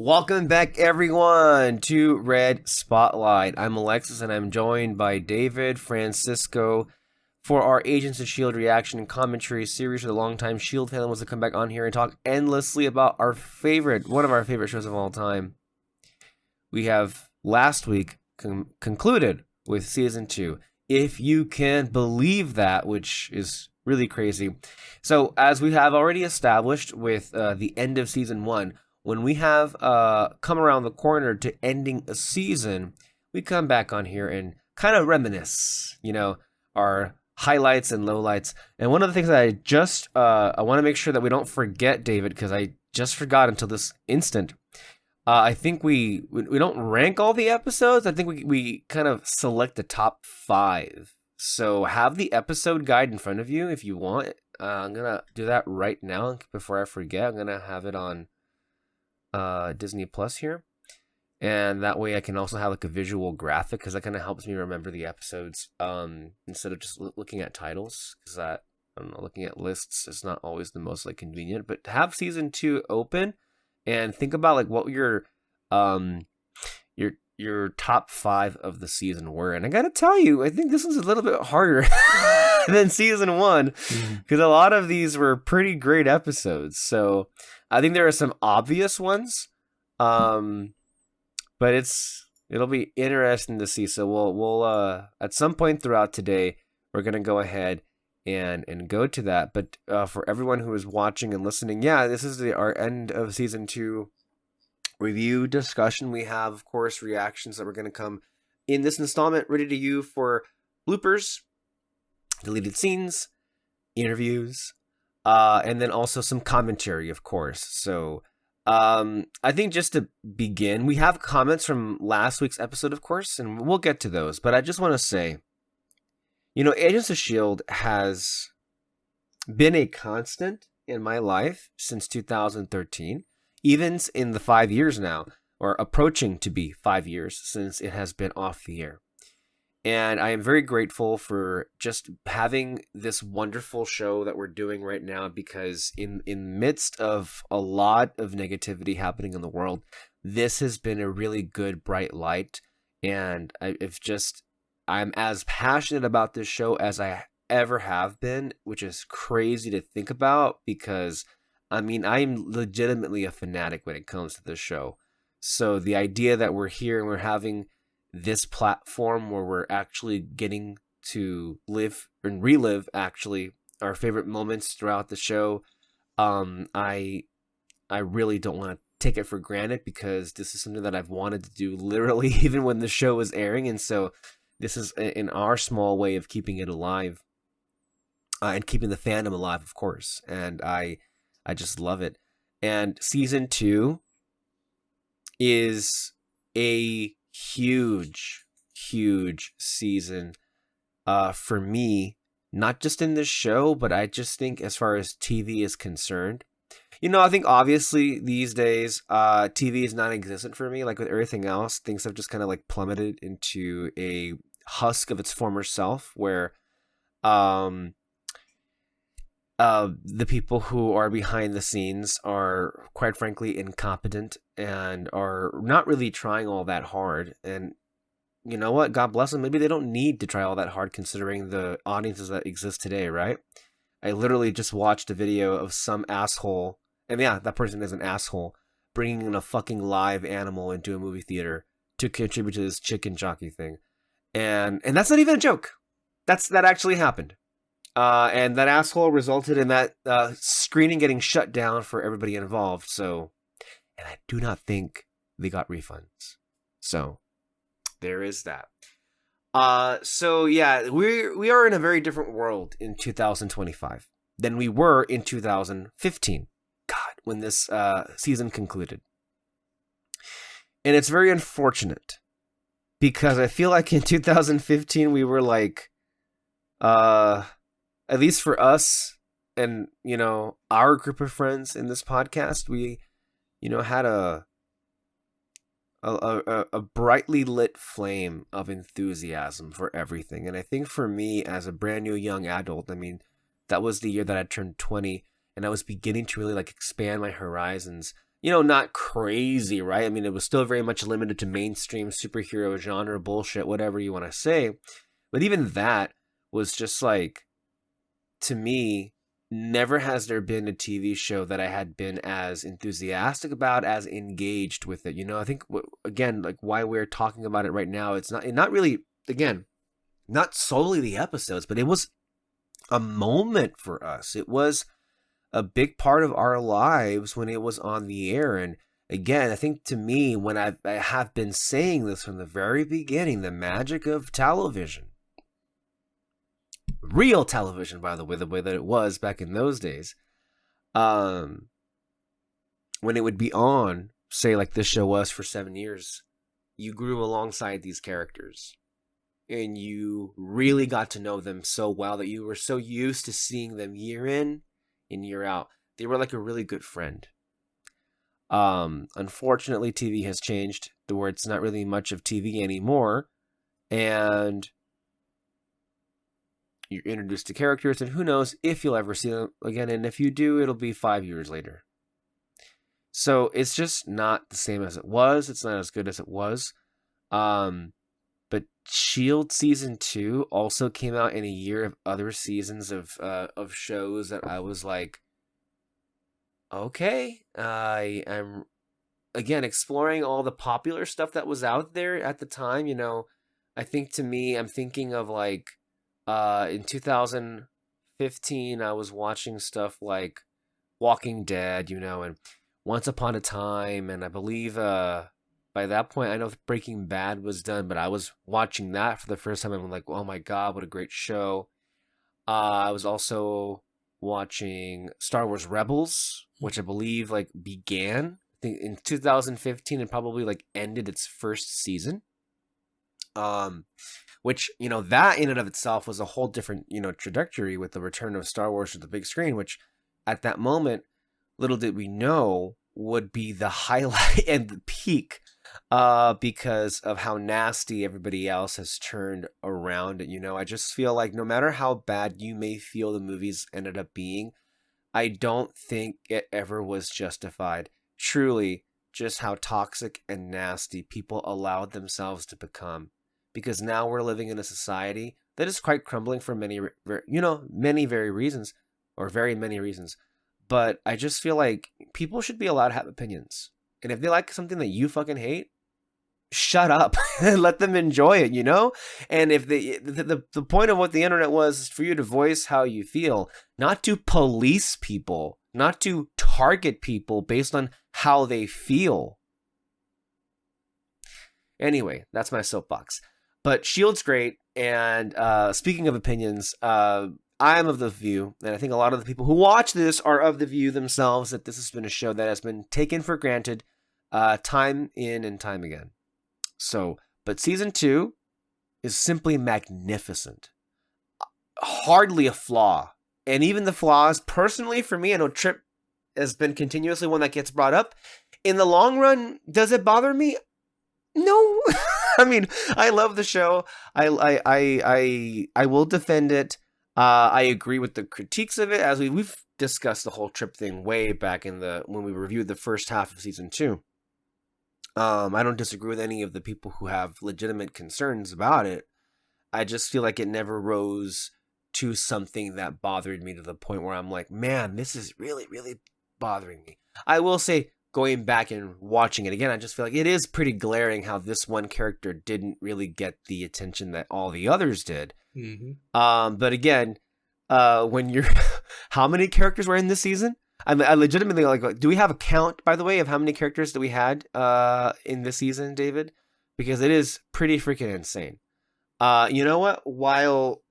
Welcome back, everyone, to Red Spotlight. I'm Alexis, and I'm joined by David Francisco for our Agents of S.H.I.E.L.D. reaction and commentary series for the longtime S.H.I.E.L.D. fan wants to come back on here and talk endlessly about one of our favorite shows of all time. We have last week concluded with Season 2. If you can believe that, which is really crazy. So, as we have already established with the end of Season 1, when we have come around the corner to ending a season, we come back on here and kind of reminisce, our highlights and lowlights. And one of the things that I want to make sure that we don't forget, David, because I just forgot until this instant. I think we don't rank all the episodes. I think we kind of select the top 5. So have the episode guide in front of you if you want. I'm going to do that right now before I forget. I'm going to have it on Disney Plus here, and that way I can also have like a visual graphic, because that kind of helps me remember the episodes instead of just looking at titles, because I don't know, looking at lists is not always the most convenient. But have Season 2 open and think about what your top 5 of the season were. And I gotta tell you, I think this was a little bit harder than Season 1, because a lot of these were pretty great episodes. So I think there are some obvious ones, but it'll be interesting to see. So we'll at some point throughout today, we're gonna go ahead and go to that. But for everyone who is watching and listening, this is our end of Season 2 review discussion. We have, of course, reactions that we're gonna come in this installment ready to you for bloopers, deleted scenes, interviews, and then also some commentary, of course. So I think just to begin, we have comments from last week's episode, of course, and we'll get to those. But I just want to say, Agents of S.H.I.E.L.D. has been a constant in my life since 2013, even in the 5 years now, or approaching to be 5 years since it has been off the air. And I am very grateful for just having this wonderful show that we're doing right now, because in midst of a lot of negativity happening in the world, this has been a really good bright light. And I'm as passionate about this show as I ever have been, which is crazy to think about, because I'm legitimately a fanatic when it comes to this show. So the idea that we're here and we're having this platform where we're actually getting to live and relive our favorite moments throughout the show, I really don't want to take it for granted, because this is something that I've wanted to do literally even when the show was airing. And so this is in our small way of keeping it alive, and keeping the fandom alive, of course. And I just love it. And Season 2 is a huge season for me, not just in this show, but I just think as far as TV is concerned. I think obviously these days TV is non-existent for me. Like with everything else, things have just kind of plummeted into a husk of its former self, where the people who are behind the scenes are, quite frankly, incompetent and are not really trying all that hard. And you know what? God bless them. Maybe they don't need to try all that hard, considering the audiences that exist today, right? I literally just watched a video of some asshole, and that person is an asshole, bringing in a fucking live animal into a movie theater to contribute to this chicken jockey thing. And that's not even a joke. That actually happened. And that asshole resulted in that screening getting shut down for everybody involved. So, and I do not think they got refunds. So, there is that. We are in a very different world in 2025 than we were in 2015. God, when this season concluded. And it's very unfortunate, because I feel like in 2015 we were at least for us and, our group of friends in this podcast, we, had a brightly lit flame of enthusiasm for everything. And I think for me, as a brand new young adult, that was the year that I turned 20, and I was beginning to really expand my horizons not crazy, right? I mean, it was still very much limited to mainstream superhero genre bullshit, whatever you want to say. But even that was just like, to me, never has there been a TV show that I had been as enthusiastic about, as engaged with it. I think, again, like why we're talking about it right now, it's not really, again, not solely the episodes, but it was a moment for us. It was a big part of our lives when it was on the air. And again, I think to me, when I have been saying this from the very beginning, the magic of television, real television, by the way that it was back in those days, when it would be on, say like this show was for 7 years, you grew alongside these characters and you really got to know them so well that you were so used to seeing them year in and year out. They were like a really good friend. Unfortunately, TV has changed to where it's not really much of TV anymore, and you're introduced to characters, and who knows if you'll ever see them again, and if you do, it'll be 5 years later. So it's just not the same as it was. It's not as good as it was. But Shield season 2 also came out in a year of other seasons of shows that I was like, okay, I'm again exploring all the popular stuff that was out there at the time. I think, to me, I'm thinking of like in 2015, I was watching stuff like Walking Dead, and Once Upon a Time, and I believe by that point, I know Breaking Bad was done, but I was watching that for the first time. I'm like, oh my God, what a great show. I was also watching Star Wars Rebels, which I believe like began, I think, in 2015 and probably like ended its first season. Which, that in and of itself was a whole different, trajectory with the return of Star Wars to the big screen, which at that moment, little did we know, would be the highlight and the peak, because of how nasty everybody else has turned around it. I just feel like no matter how bad you may feel the movies ended up being, I don't think it ever was justified. Truly, just how toxic and nasty people allowed themselves to become. Because now we're living in a society that is quite crumbling for many very reasons, or very many reasons. But I just feel like people should be allowed to have opinions. And if they like something that you fucking hate, shut up and let them enjoy it, And if the point of what the internet was is for you to voice how you feel, not to police people, not to target people based on how they feel. Anyway, that's my soapbox. But Shield's great, and speaking of opinions, I'm of the view, and I think a lot of the people who watch this are of the view themselves, that this has been a show that has been taken for granted time in and time again. So, but season 2 is simply magnificent. Hardly a flaw. And even the flaws, personally, for me, I know Trip has been continuously one that gets brought up. In the long run, does it bother me? No. I mean, I love the show. I will defend it. I agree with the critiques of it, as we've discussed the whole Trip thing way back when we reviewed the first half of season 2. I don't disagree with any of the people who have legitimate concerns about it. I just feel like it never rose to something that bothered me to the point where I'm like, man, this is really, really bothering me. I will say, going back and watching it again, I just feel like it is pretty glaring how this one character didn't really get the attention that all the others did. Mm-hmm. But again, when you're, how many characters were in this season? I legitimately like. Do we have a count, by the way, of how many characters that we had in this season, David? Because it is pretty freaking insane. You know what? While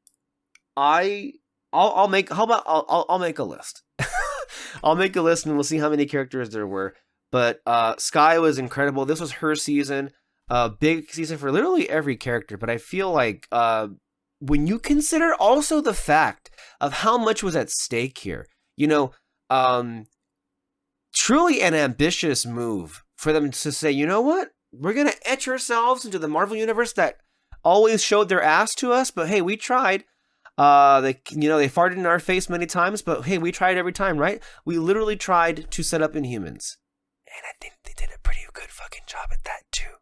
I'll make a list. I'll make a list and we'll see how many characters there were. But Sky was incredible. This was her season, big season for literally every character. But I feel like when you consider also the fact of how much was at stake here, truly an ambitious move for them to say, you know what? We're going to etch ourselves into the Marvel Universe that always showed their ass to us. But hey, we tried. They farted in our face many times, but hey, we tried every time, right? We literally tried to set up Inhumans. And I think they did a pretty good fucking job at that too.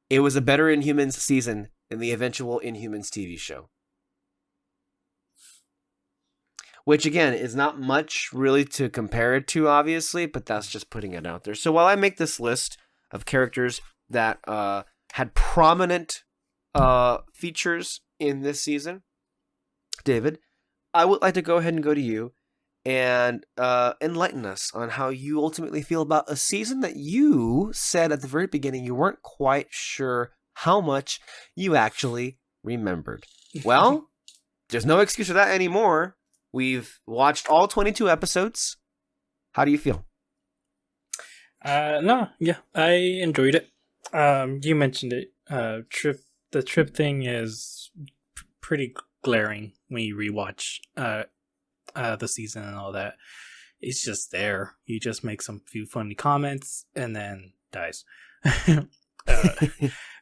It was a better Inhumans season than the eventual Inhumans TV show. Which, again, is not much really to compare it to, obviously, but that's just putting it out there. So while I make this list of characters that had prominent features in this season, David, I would like to go ahead and go to you and enlighten us on how you ultimately feel about a season that you said at the very beginning you weren't quite sure how much you actually remembered. Well, there's no excuse for that anymore. We've watched all 22 episodes. How do you feel? I enjoyed it. You mentioned it. The trip thing is pretty glaring when you rewatch the season and all that. It's just there. He just makes some few funny comments and then dies. And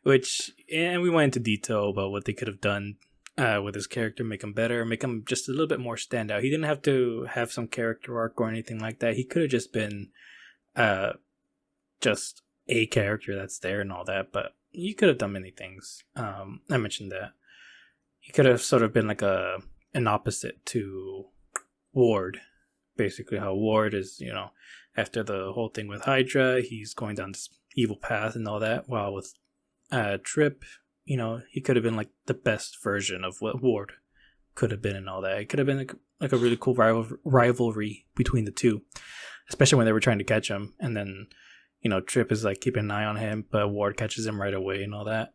we went into detail about what they could have done with his character, make him better, make him just a little bit more standout. He didn't have to have some character arc or anything like that. He could have just been just a character that's there and all that, but he could have done many things. I mentioned that. He could have sort of been like an opposite to Ward. Basically how Ward is, after the whole thing with Hydra, he's going down this evil path and all that, while with Trip, he could have been like the best version of what Ward could have been and all that. It could have been like a really cool rivalry between the two, especially when they were trying to catch him. And then, Trip is like keeping an eye on him, but Ward catches him right away and all that.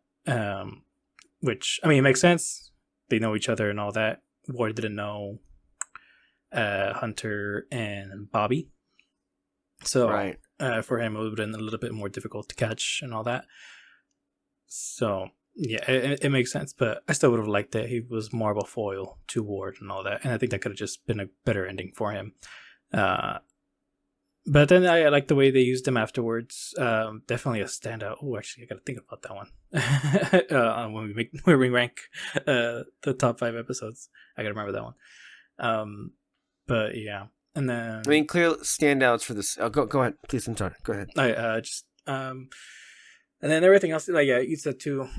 Which, it makes sense. They know each other and all that. Ward didn't know Hunter and Bobby. So right. For him, it would have been a little bit more difficult to catch and all that. So, yeah, it makes sense, but I still would have liked that he was more of a foil to Ward and all that, and I think that could have just been a better ending for him. But then I like the way they used him afterwards. Definitely a standout. Oh, actually, I got to think about that one when we rank the top 5 episodes. I got to remember that one. But yeah, and then clear standouts for this. Oh, go ahead, please. I'm sorry. Go ahead. And then everything else, you said too,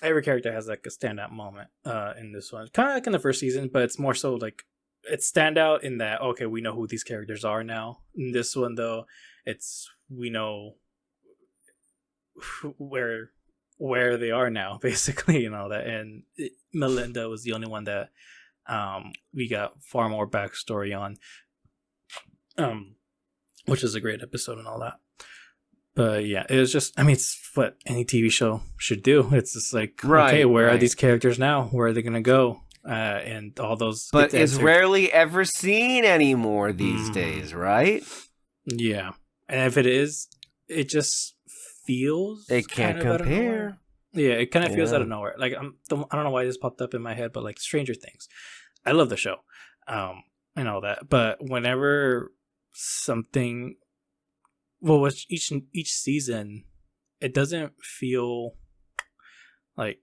every character has like a standout moment in this one. Kind of like in the first season, but it's more so like it's standout in that, okay, we know who these characters are now. In this one, though, we know where they are now, basically, and all that. And Melinda was the only one that we got far more backstory on, which is a great episode and all that. But yeah, it was just, it's what any TV show should do. It's just like, okay, where are these characters now? Where are they going to go? And all those. But it's rarely ever seen anymore these days, right? Yeah. And if it is, it just feels. It can't compare. Yeah, it kind of feels out of nowhere. Like, I don't know why this popped up in my head, but like Stranger Things. I love the show and all that. But whenever something. Well, with each season, it doesn't feel like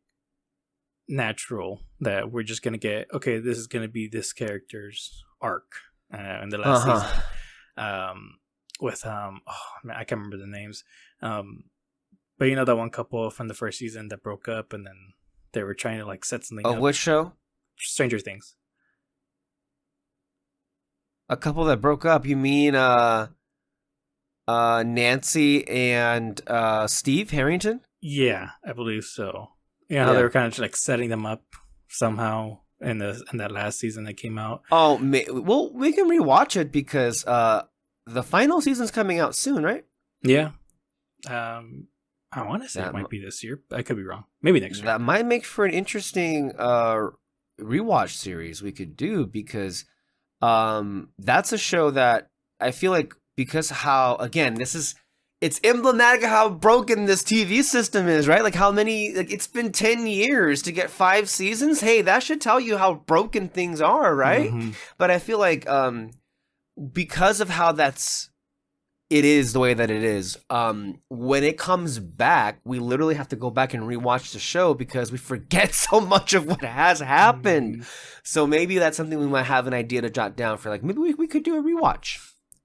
natural that we're just gonna get, okay, this is gonna be this character's arc in the last season. With I can't remember the names. But that one couple from the first season that broke up, and then they were trying to like set something up. Which show? Stranger Things. A couple that broke up? You mean Nancy and Steve Harrington? Yeah, I believe so. How they were kind of just like setting them up somehow in that last season that came out. Oh, well, we can rewatch it because the final season's coming out soon, right? Yeah. I want to say it might be this year. I could be wrong. Maybe next year. That might make for an interesting rewatch series we could do, because that's a show that I feel like, because how, again, it's emblematic of how broken this TV system is, right? Like how many, like it's been 10 years to get 5 seasons. Hey, that should tell you how broken things are, right? Mm-hmm. But I feel like because of how that's it is the way that it is. When it comes back, we literally have to go back and rewatch the show because we forget so much of what has happened. So maybe that's something we might have an idea to jot down for, like, maybe we could do a rewatch.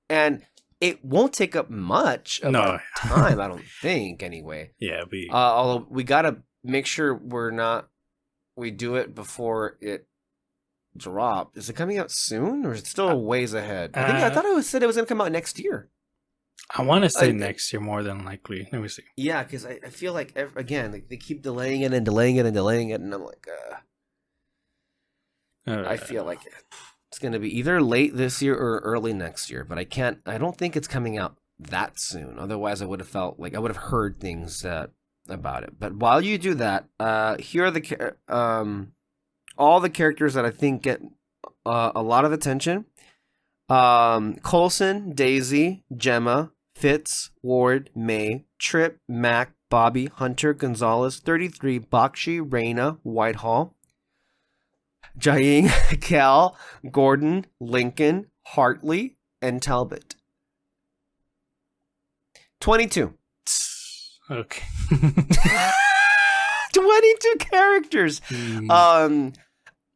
And it won't take up much of our time, I don't think, anyway. Yeah, although we gotta make sure we do it before it drops. Is it coming out soon, or is it still a ways ahead? I thought it said it was gonna come out next year. I want to say next year more than likely. Let me see. Yeah, because I feel like, again, they keep delaying it and delaying it and delaying it, and I'm like, I feel like it's going to be either late this year or early next year, but I don't think it's coming out that soon. Otherwise, I would have felt like I would have heard things about it. But while you do that, here are all the characters that I think get a lot of attention. Coulson, Daisy, Gemma, Fitz, Ward, May, Trip, Mac, Bobby, Hunter, Gonzalez, 33, Bakshi, Reyna, Whitehall, Jiaying, Cal, Gordon, Lincoln, Hartley, and Talbot. 22. Okay. 22 characters.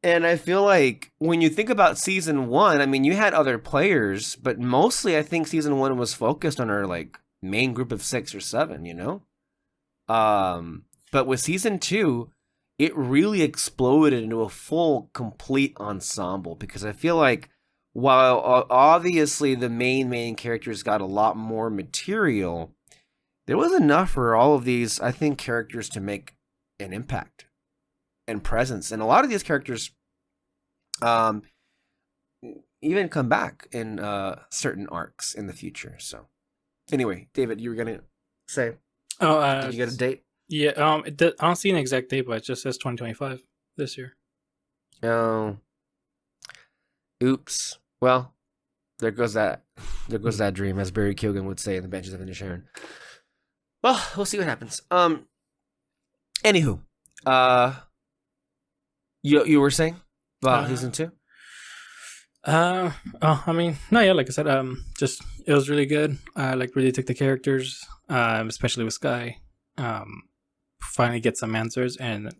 And I feel like when you think about season 1, I mean, you had other players, but mostly I think season 1 was focused on our, like, main group of 6 or 7, you know? But with season 2, it really exploded into a full, complete ensemble, because I feel like while obviously the main characters got a lot more material, there was enough for all of these, I think, characters to make an impact and presence. And a lot of these characters even come back in certain arcs in the future. So anyway, David, you were going to say, did you get a date? Yeah, I don't see an exact date, but it just says 2025 this year. Oh, oops. Well, there goes that dream, as Barry Keoghan would say in The Benches of Inisherin. Well, we'll see what happens. Anywho, you were saying about season 2? I mean, no, yeah, like I said, just it was really good. I really took the characters, especially with Sky. Finally get some answers, and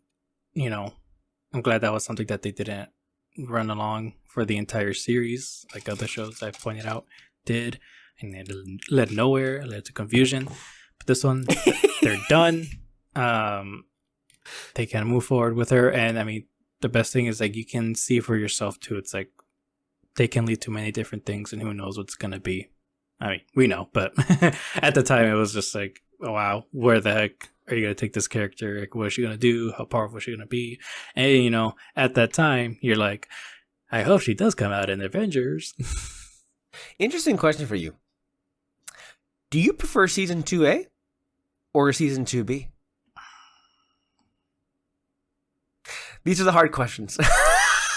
I'm glad that was something that they didn't run along for the entire series, like other shows I've pointed out did, and it led nowhere, led to confusion. But this one, they're done. They can move forward with her, and I mean, the best thing is, like, you can see for yourself too. It's like they can lead to many different things, and who knows what's gonna be. I mean, we know, but at the time it was just like, oh, wow, where the heck are you going to take this character? Like, what is she going to do? How powerful is she going to be? And, at that time, you're like, I hope she does come out in Avengers. Interesting question for you. Do you prefer season 2A or season 2B? These are the hard questions.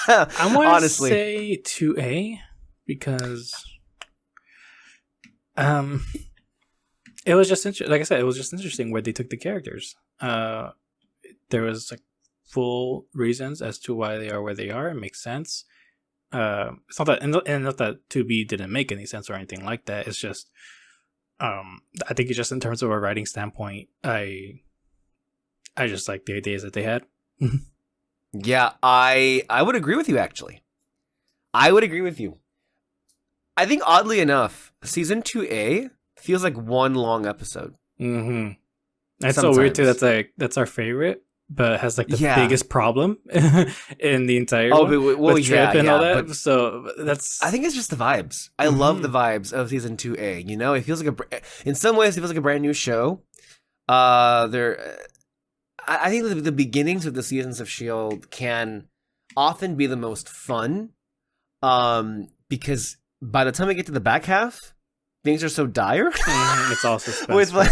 I want to say 2A because it was just like I said, it was just interesting where they took the characters. There was like full reasons as to why they are where they are. It makes sense. It's not that, and not that 2B didn't make any sense or anything like that. It's just, I think it's just in terms of a writing standpoint, I just like the ideas that they had. Yeah, I would agree with you, actually. I would agree with you. I think, oddly enough, season 2A feels like one long episode. Mm-hmm. That's so weird, too. That's our favorite, but has like the biggest problem in the entire one. With Trip and all that. So that's... I think it's just the vibes. I love the vibes of season 2A. It feels like in some ways, it feels like a brand new show. I think the beginnings of the seasons of S.H.I.E.L.D. can often be the most fun, because by the time we get to the back half, things are so dire. It's all suspenseful.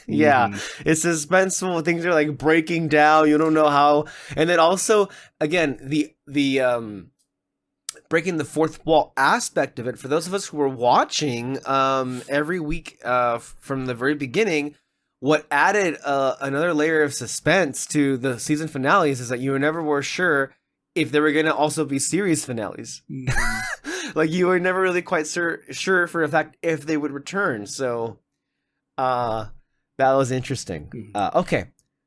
It's suspenseful. Things are like breaking down. You don't know how. And then also, again, the breaking the fourth wall aspect of it. For those of us who were watching every week from the very beginning, what added another layer of suspense to the season finales is that you were never sure if there were going to also be series finales. Like you were never really quite sure for a fact if they would return. So, that was interesting. Okay,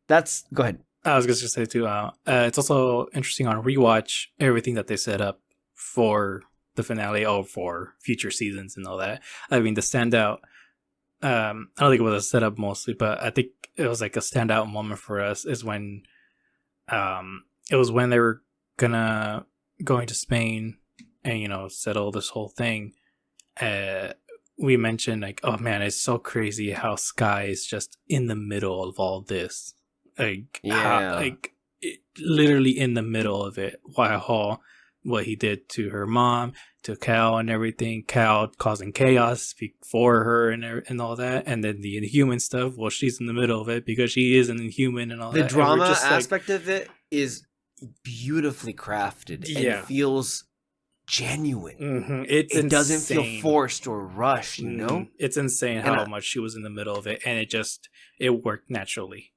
go ahead. I was just gonna say too. It's also interesting on rewatch everything that they set up for the finale or for future seasons and all that. I mean, the standout. I don't think it was a setup mostly, but I think it was like a standout moment for us is when, it was when they were going to Spain and settle this whole thing. We mentioned like, oh man, it's so crazy how Sky is just in the middle of all this, literally in the middle of it. While what he did to her mom, to Cal and everything, Cal causing chaos for her and all that, and then the Inhuman stuff. Well, she's in the middle of it because she is an Inhuman and all that. The drama aspect of it is beautifully crafted and feels genuine. Mm-hmm. It doesn't feel forced or rushed, you know? It's insane how much she was in the middle of it, and it worked naturally.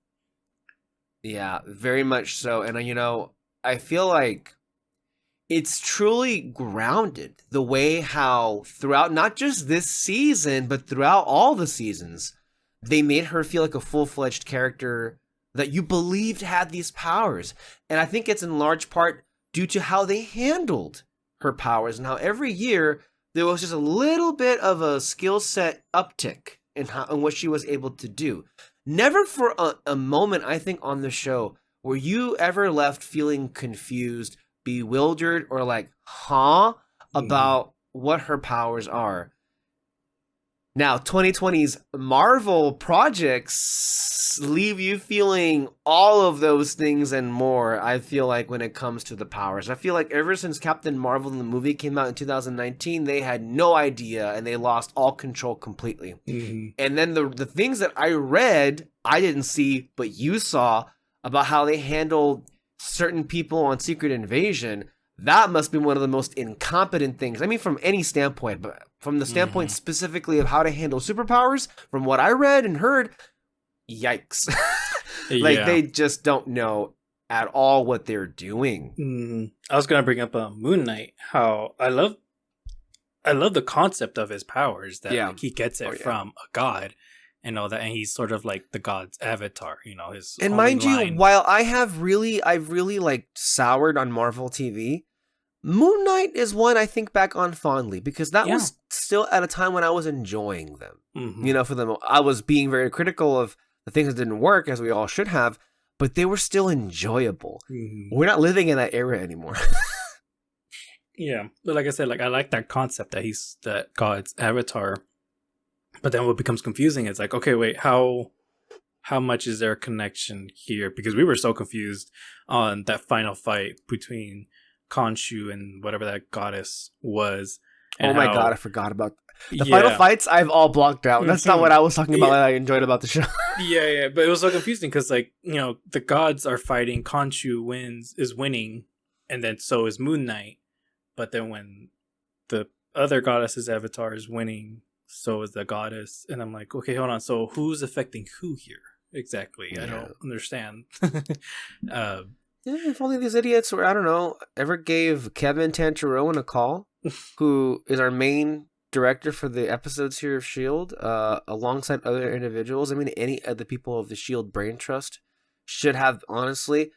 Yeah, very much so. And I feel like it's truly grounded the way how throughout not just this season, but throughout all the seasons, they made her feel like a full-fledged character that you believed had these powers. And I think it's in large part due to how they handled her powers and how every year there was just a little bit of a skill set uptick in what she was able to do. Never for a moment, I think, on the show were you ever left feeling confused, bewildered, or like, about what her powers are. Now, 2020's Marvel projects leave you feeling all of those things and more, I feel like, when it comes to the powers. I feel like ever since Captain Marvel the movie came out in 2019, they had no idea and they lost all control completely. Mm-hmm. And then the things that I read, I didn't see, but you saw, about how they handled certain people on Secret Invasion, that must be one of the most incompetent things. I mean, from any standpoint, but from the standpoint specifically of how to handle superpowers, from what I read and heard, yikes. They just don't know at all what they're doing. I was going to bring up Moon Knight, how I love the concept of his powers, that he gets it from a god. And all that, and he's sort of like the god's avatar, his. And mind you, while I've really like soured on Marvel TV, Moon Knight is one I think back on fondly because that was still at a time when I was enjoying them. Mm-hmm. For them, I was being very critical of the things that didn't work, as we all should have, but they were still enjoyable. Mm-hmm. We're not living in that era anymore. Yeah, but like I said, I like that concept that he's that god's avatar. But then what becomes confusing is like, okay, wait, how much is there a connection here? Because we were so confused on that final fight between Khonshu and whatever that goddess was. Oh my god, I forgot about the final fights. I've all blocked out. That's not what I was talking about. That I enjoyed about the show. yeah, but it was so confusing because the gods are fighting. Khonshu is winning, and then so is Moon Knight. But then when the other goddess's avatar is winning, so is the goddess, and I'm like, okay, hold on. So who's affecting who here exactly? Yeah. I don't understand. If only these idiots were, I don't know, ever gave Kevin Tancharoen a call, who is our main director for the episodes here of S.H.I.E.L.D., alongside other individuals. I mean, any of the people of the S.H.I.E.L.D. brain trust should have honestly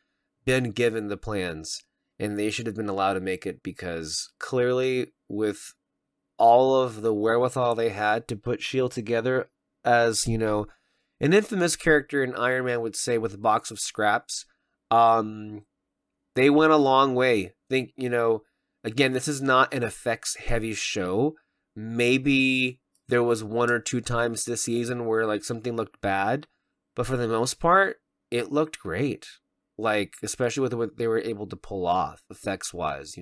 been given the plans, and they should have been allowed to make it, because clearly with all of the wherewithal they had to put S.H.I.E.L.D. together as, an infamous character in Iron Man would say, with a box of scraps, they went a long way. Think, again, this is not an effects heavy show. Maybe there was one or two times this season where something looked bad, but for the most part, it looked great. Especially with what they were able to pull off effects wise,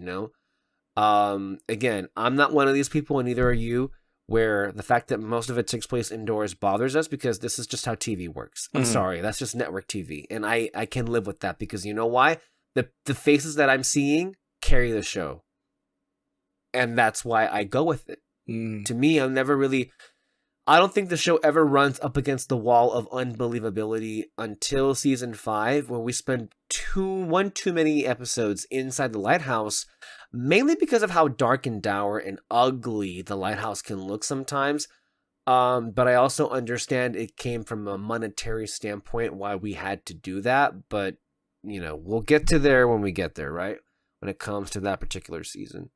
Again, I'm not one of these people, and neither are you, where the fact that most of it takes place indoors bothers us, because this is just how TV works. I'm sorry, that's just network TV, and I can live with that, because you know why? The faces that I'm seeing carry the show, and that's why I go with it. To me, I don't think the show ever runs up against the wall of unbelievability until season 5, where we spend too many episodes inside the lighthouse mainly because of how dark and dour and ugly the lighthouse can look sometimes. But I also understand it came from a monetary standpoint why we had to do that. But, we'll get to there when we get there, right? When it comes to that particular season.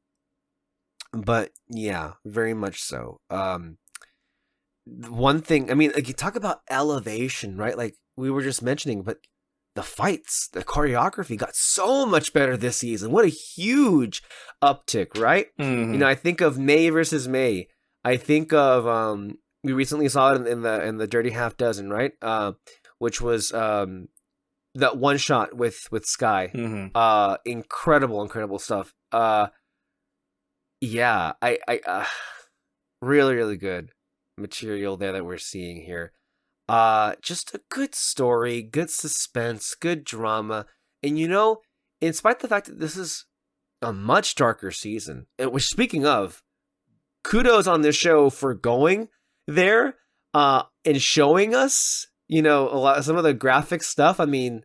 But yeah, very much so. One thing, I mean, like you talk about elevation, right? Like we were just mentioning, but the fights, the choreography got so much better this season. What a huge uptick, right? Mm-hmm. I think of May versus May. I think of we recently saw it in the Dirty Half Dozen, right? Which was that one shot with Sky. Mm-hmm. Incredible stuff. Yeah, I really, really good material there that we're seeing here. Just a good story, good suspense, good drama. And in spite of the fact that this is a much darker season, which speaking of, kudos on this show for going there and showing us, some of the graphic stuff. I mean,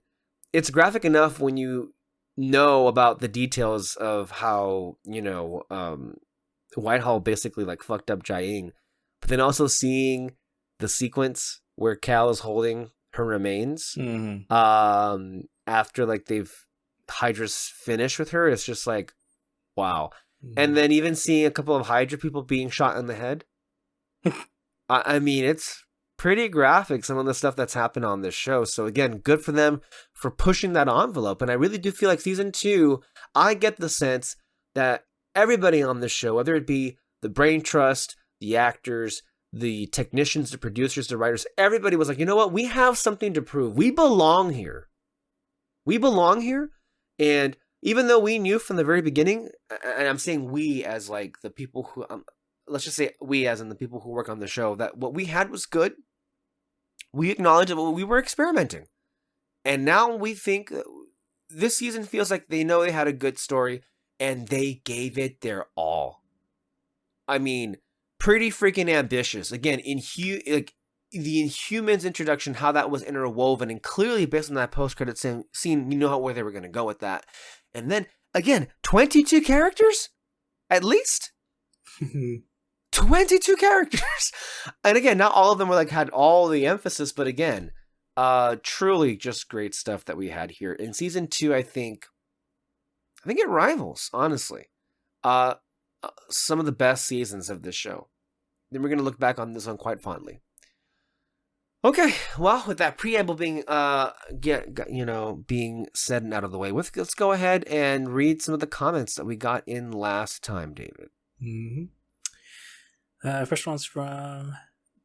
it's graphic enough when you know about the details of how, Whitehall basically like fucked up Jiaying, but then also seeing the sequence where Cal is holding her remains after like they've Hydra's finished with her, it's just like, wow. And then even seeing a couple of Hydra people being shot in the head. I mean, it's pretty graphic, some of the stuff that's happened on this show. So again, good for them for pushing that envelope. And I really do feel like season 2, I get the sense that everybody on this show, whether it be the brain trust, the actors, the technicians, the producers, the writers, everybody was like, you know what? We have something to prove. We belong here. We belong here. And even though we knew from the very beginning, and I'm saying we as like the people who, let's just say we as in the people who work on the show, that what we had was good. We acknowledge that we were experimenting. And now we think this season feels like they know they had a good story and they gave it their all. I mean, pretty freaking ambitious. Again, like the Inhumans introduction, how that was interwoven, and clearly based on that post-credit scene, you know where they were going to go with that. And then, again, 22 characters? At least? 22 characters! And again, not all of them were like had all the emphasis, but again, truly just great stuff that we had here. In season 2, I think it rivals, honestly. Some of the best seasons of this show. Then we're going to look back on this one quite fondly. Okay, well, with that preamble being being said and out of the way, let's go ahead and read some of the comments that we got in last time, David. First one's from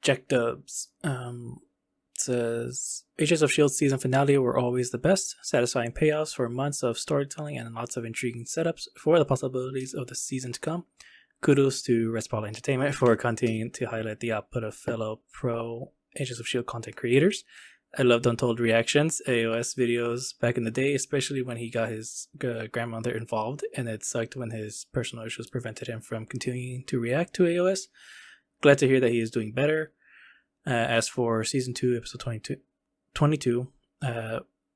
Jack Dubs. Says Agents of S.H.I.E.L.D. season finale were always the best, satisfying payoffs for months of storytelling and lots of intriguing setups for the possibilities of the season to come. Kudos to Red Spotlight Entertainment for continuing to highlight the output of fellow pro Agents of S.H.I.E.L.D. content creators. I loved Untold Reactions, AOS videos back in the day, especially when he got his grandmother involved, and it sucked when his personal issues prevented him from continuing to react to AOS. Glad to hear that he is doing better. As for season 2, episode 22,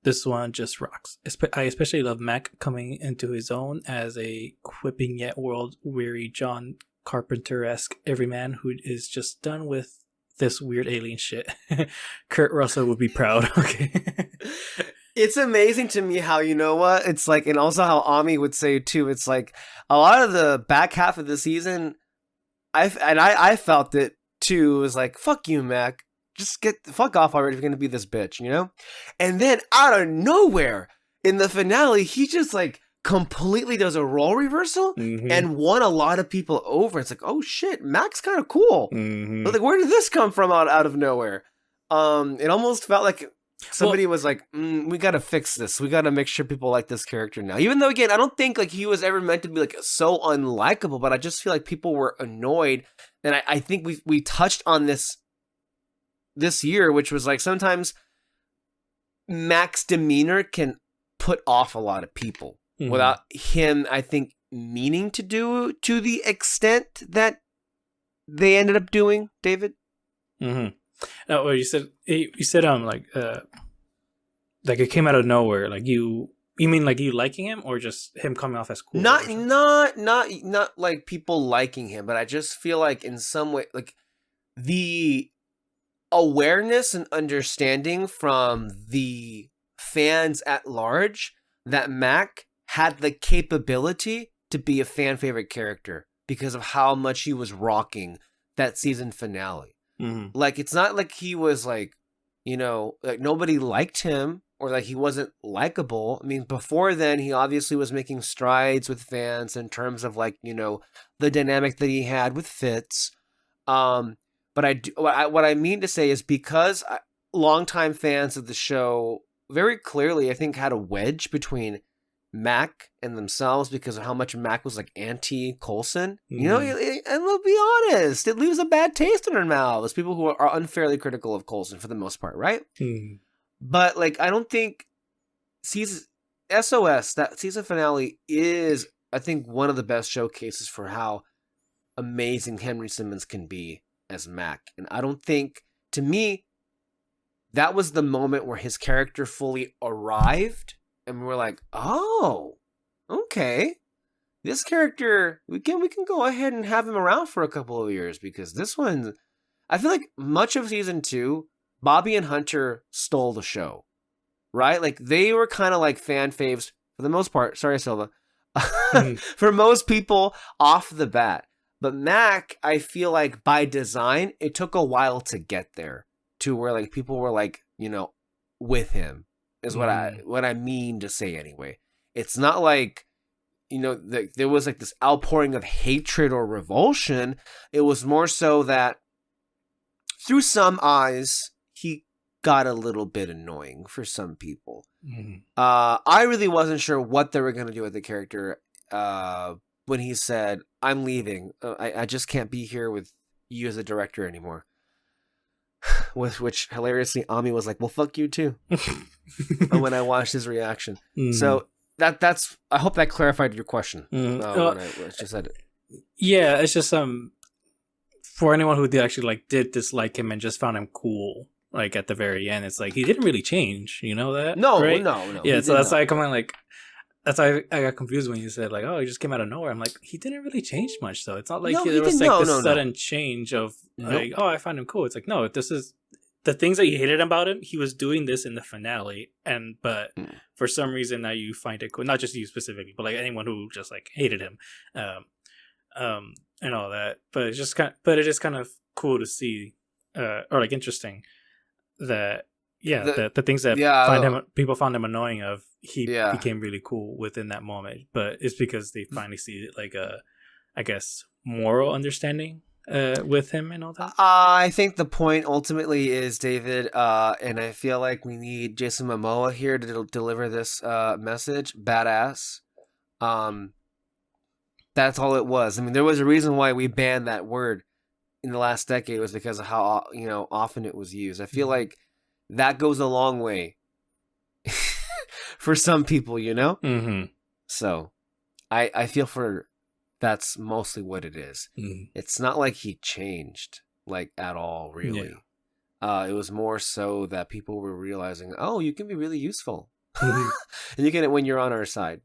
this one just rocks. I especially love Mac coming into his own as a quipping yet world-weary John Carpenter-esque everyman who is just done with this weird alien shit. Kurt Russell would be proud. Okay. It's amazing to me how, you know what, it's like, and also how Ami would say too, it's like a lot of the back half of the season, I felt it too. It was like, fuck you, Mac. Just get the fuck off already if you're gonna be this bitch, you know? And then out of nowhere, in the finale, he just like completely does a role reversal and won a lot of people over. It's like, oh shit, Mac's kind of cool. But like, where did this come from out of nowhere? It almost felt like somebody was like, we gotta fix this. We gotta make sure people like this character now. Even though, again, I don't think like he was ever meant to be like so unlikable, but I just feel like people were annoyed. And I think we touched on this year, which was like sometimes Mac's demeanor can put off a lot of people without him, I think, meaning to do to the extent that they ended up doing, David. Oh, you said like it came out of nowhere. Like you You mean like you liking him, or just him coming off as cool? Not like people liking him, but I just feel like in some way, like the awareness and understanding from the fans at large that Mac had the capability to be a fan favorite character because of how much he was rocking that season finale. Mm-hmm. Like, it's not like he was like, like nobody liked him or like he wasn't likable. I mean, before then, he obviously was making strides with fans in terms of like, the dynamic that he had with Fitz. But what I mean to say is because longtime fans of the show very clearly, I think, had a wedge between Mac and themselves because of how much Mac was like anti-Coulson. And we'll be honest, it leaves a bad taste in our mouths. People who are unfairly critical of Coulson for the most part, right? Mm. But like, I don't think SOS, that season finale, is, I think, one of the best showcases for how amazing Henry Simmons can be as Mac. And I don't think, to me, that was the moment where his character fully arrived and we're like, oh, okay, this character, we can go ahead and have him around for a couple of years, because this one, I feel like much of season 2, Bobby and Hunter stole the show, right? Like, they were kind of like fan faves for the most part. Sorry, Silva. For most people off the bat. But Mac, I feel like by design, it took a while to get there to where like people were like, with him is what I mean to say anyway. It's not like, there was like this outpouring of hatred or revulsion. It was more so that through some eyes, he got a little bit annoying for some people. I really wasn't sure what they were going to do with the character when he said, I'm leaving. I just can't be here with you as a director anymore. With which, hilariously, Ami was like, well, fuck you too. When I watched his reaction. So that's, I hope that clarified your question. When I just said it. Yeah, it's just for anyone who did dislike him and just found him cool, like at the very end, it's like he didn't really change. You know that? No, right? no. Yeah, so that's why I come on like. That's why I got confused when you said like, oh, he just came out of nowhere. I'm like, he didn't really change much though. It's not like there was like this sudden change of like, oh, I find him cool. It's like, no, this is the things that you hated about him. He was doing this in the finale, but for some reason now you find it cool. Not just you specifically, but like anyone who just like hated him, and all that. But it's just kind of cool to see, or like interesting that. Yeah, the things that people found him annoying of, he became really cool within that moment. But it's because they finally see like a, I guess, moral understanding with him and all that. I think the point ultimately is, David, and I feel like we need Jason Momoa here to deliver this message. Badass. That's all it was. I mean, there was a reason why we banned that word in the last decade. It was because of how often it was used. I feel like that goes a long way for some people, So I feel for that's mostly what it is. It's not like he changed like at all, really. It was more so that people were realizing, oh, you can be really useful. And you get it when you're on our side.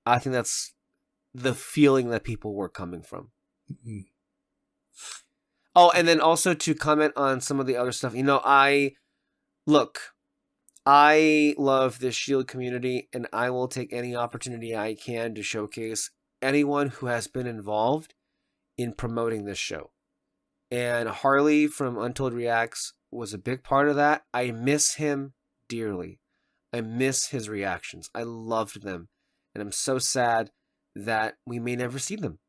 I think that's the feeling that people were coming from. Oh, and then also to comment on some of the other stuff, I love this S.H.I.E.L.D. community, and I will take any opportunity I can to showcase anyone who has been involved in promoting this show. And Harley from Untold Reacts was a big part of that. I miss him dearly. I miss his reactions. I loved them. And I'm so sad that we may never see them.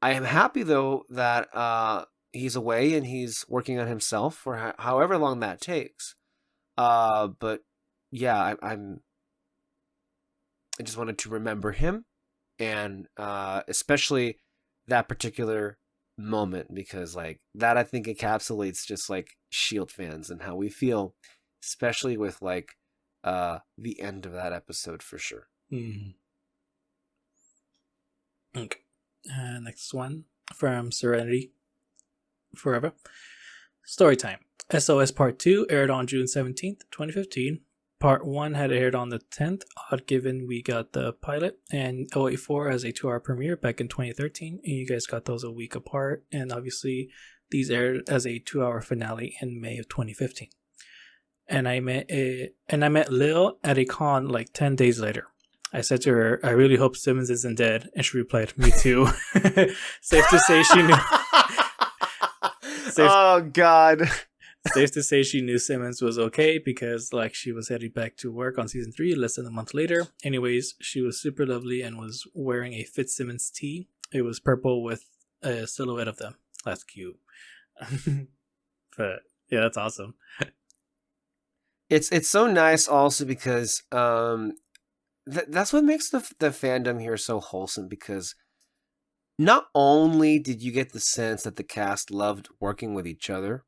I am happy, though, that he's away and he's working on himself for however long that takes. But yeah, I just wanted to remember him, and especially that particular moment, because like that I think encapsulates just like S.H.I.E.L.D. fans and how we feel, especially with like the end of that episode for sure. Okay, next one from Serenity Forever. Story time. SOS Part 2 aired on June 17th, 2015. Part 1 had aired on the 10th, odd given we got the pilot and 084 as a 2-hour premiere back in 2013, and you guys got those a week apart, and obviously these aired as a 2-hour finale in May of 2015. And I met Lil at a con like 10 days later. I said to her, I really hope Simmons isn't dead, and she replied, me too. Safe to say she knew. Oh, God. Safe to say she knew Simmons was okay because like she was heading back to work on season 3 less than a month later. Anyways, she was super lovely and was wearing a Fitzsimmons tee. It was purple with a silhouette of them. That's cute. But yeah, that's awesome. It's so nice also because that's what makes the fandom here so wholesome, because not only did you get the sense that the cast loved working with each other,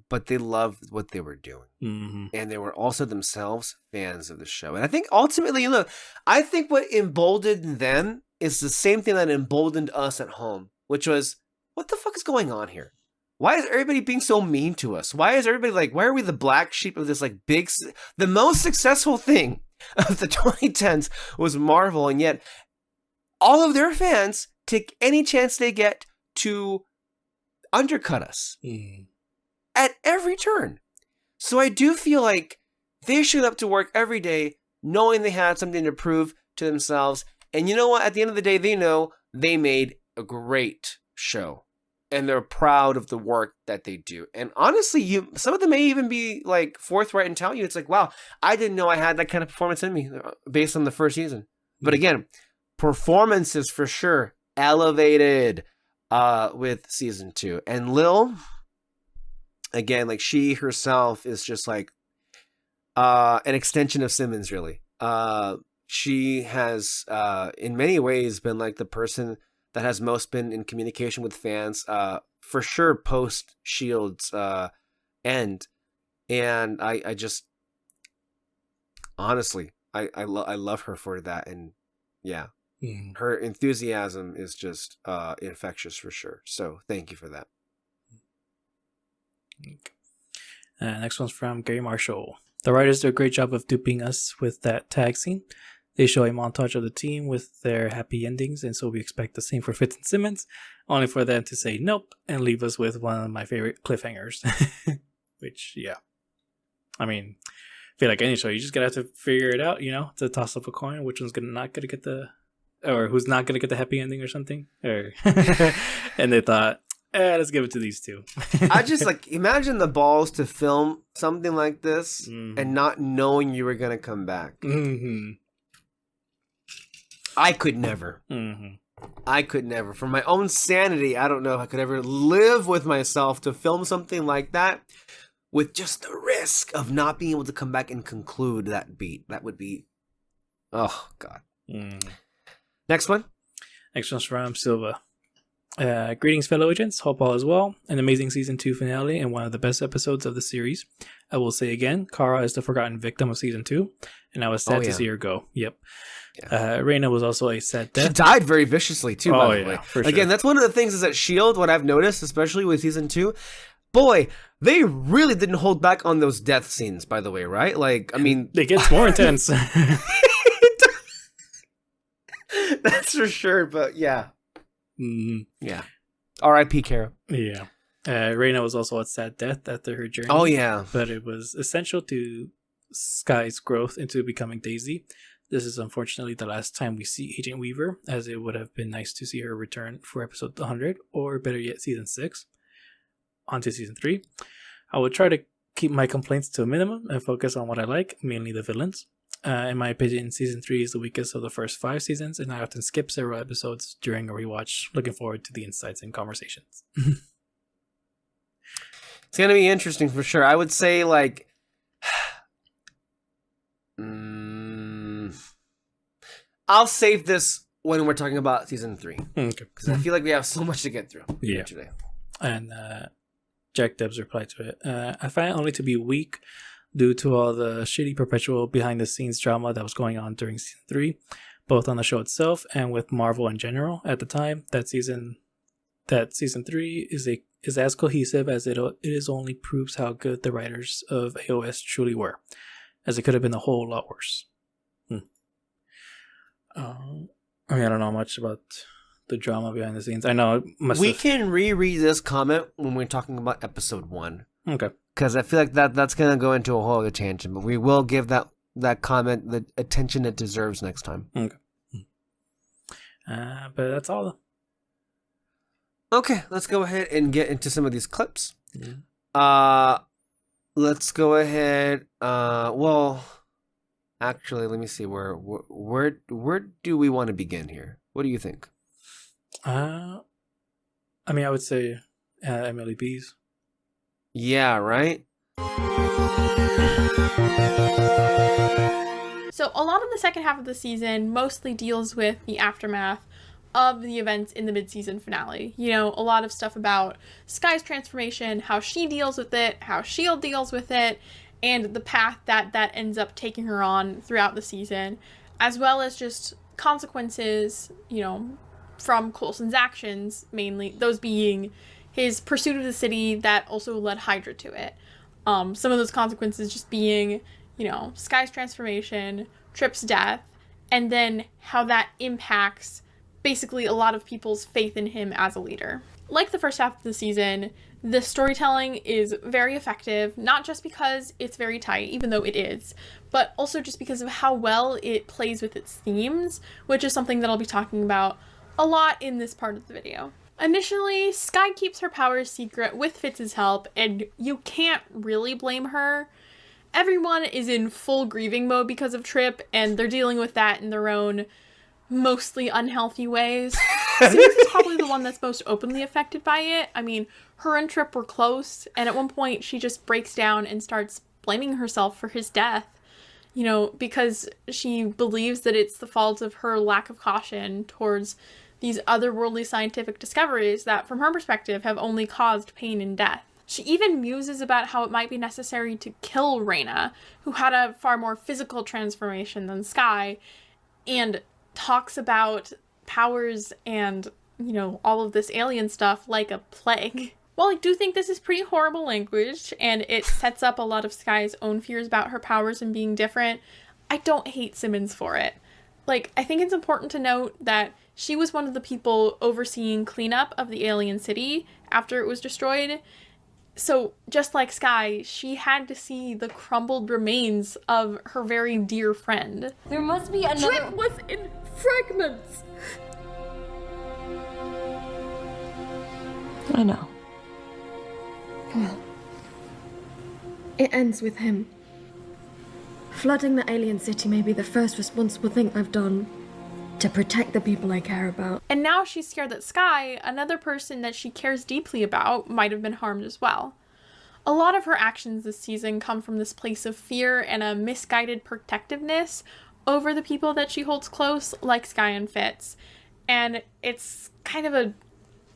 but they loved what they were doing. Mm-hmm. And they were also themselves fans of the show. And I think ultimately, look, I think what emboldened them is the same thing that emboldened us at home, which was, what the fuck is going on here? Why is everybody being so mean to us? Why is everybody like, why are we the black sheep of this like big, the most successful thing of the 2010s was Marvel, and yet all of their fans take any chance they get to undercut us. At every turn. So I do feel like they showed up to work every day knowing they had something to prove to themselves. And you know what? At the end of the day, they know they made a great show. And they're proud of the work that they do. And honestly, some of them may even be like forthright and tell you, it's like, wow, I didn't know I had that kind of performance in me based on the first season. But again, performances for sure elevated with season 2. And Lil, again, like she herself is just like an extension of Simmons, really. She has, in many ways, been like the person that has most been in communication with fans, for sure, post Shield's end. And I just, honestly, I love her for that. And yeah, her enthusiasm is just infectious for sure. So thank you for that. Next one's from Gary Marshall. The writers do a great job of duping us with that tag scene. They show a montage of the team with their happy endings, and so we expect the same for Fitz and Simmons, only for them to say nope and leave us with one of my favorite cliffhangers. Which, yeah. I mean, I feel like any show, you just gotta have to figure it out, you know, to toss up a coin, which one's not gonna get or who's not gonna get the happy ending or something. Or and they thought, let's give it to these two. I just like imagine the balls to film something like this and not knowing you were gonna come back. I could never. I could never. For my own sanity, I don't know if I could ever live with myself to film something like that with just the risk of not being able to come back and conclude that beat. That would be, oh God. Next one. Next one's from Silva. Greetings, fellow agents. Hope all is well. An amazing season 2 finale and one of the best episodes of the series. I will say again, Kara is the forgotten victim of season 2, and I was sad to see her go. Yep. Yeah. Reina was also a sad death. She died very viciously too, by the way. For Again, that's one of the things is that S.H.I.E.L.D., what I've noticed, especially with season 2, boy, they really didn't hold back on those death scenes, by the way, right? Like, I mean... It gets more intense. That's for sure, but yeah. Yeah. R.I.P. Kara. Yeah. Reina was also a sad death after her journey. Oh, yeah. But it was essential to Sky's growth into becoming Daisy. This is unfortunately the last time we see Agent Weaver, as it would have been nice to see her return for episode 100, or better yet, season 6. On to season 3. I will try to keep my complaints to a minimum and focus on what I like, mainly the villains. In my opinion, season 3 is the weakest of the first 5 seasons, and I often skip several episodes during a rewatch, looking forward to the insights and conversations. It's going to be interesting for sure. I would say, like, I'll save this when we're talking about season 3. Okay. Because I feel like we have so much to get through here today. And Jack Debs replied to it. I find it only to be weak due to all the shitty perpetual behind-the-scenes drama that was going on during season 3, both on the show itself and with Marvel in general. At the time, that season 3 is as cohesive as it is only proves how good the writers of AOS truly were. as it could have been a whole lot worse. I mean, I don't know much about the drama behind the scenes. I know it must We can reread this comment when we're talking about episode 1. Okay. Because I feel like that's going to go into a whole other tangent, but we will give that comment the attention it deserves next time. Okay. But that's all. Okay, let's go ahead and get into some of these clips. Yeah. Let's go ahead. Well, actually, let me see where do we want to begin here? What do you think? I mean, I would say Emily B's. Yeah, right? So a lot of the second half of the season mostly deals with the aftermath of the events in the mid-season finale. You know, a lot of stuff about Sky's transformation, how she deals with it, how S.H.I.E.L.D. deals with it, and the path that ends up taking her on throughout the season, as well as just consequences, you know, from Coulson's actions, mainly those being his pursuit of the city that also led Hydra to it. Some of those consequences just being, you know, Sky's transformation, Trip's death, and then how that impacts basically a lot of people's faith in him as a leader. Like the first half of the season, the storytelling is very effective, not just because it's very tight, even though it is, but also just because of how well it plays with its themes, which is something that I'll be talking about a lot in this part of the video. Initially, Sky keeps her powers secret with Fitz's help, and you can't really blame her. Everyone is in full grieving mode because of Trip, and they're dealing with that in their own mostly unhealthy ways. Simmons is probably the one that's most openly affected by it. I mean, her and Trip were close, and at one point she just breaks down and starts blaming herself for his death, you know, because she believes that it's the fault of her lack of caution towards these otherworldly scientific discoveries that, from her perspective, have only caused pain and death. She even muses about how it might be necessary to kill Reyna, who had a far more physical transformation than Sky, and talks about powers and, you know, all of this alien stuff like a plague. While I do think this is pretty horrible language, and it sets up a lot of Sky's own fears about her powers and being different, I don't hate Simmons for it. Like, I think it's important to note that she was one of the people overseeing cleanup of the alien city after it was destroyed. So, just like Sky, she had to see the crumbled remains of her very dear friend. There must be another— Trip was in fragments! I know. Well, it ends with him. Flooding the alien city may be the first responsible thing I've done to protect the people I care about. And now she's scared that Sky, another person that she cares deeply about, might have been harmed as well. A lot of her actions this season come from this place of fear and a misguided protectiveness over the people that she holds close, like Sky and Fitz. And it's kind of a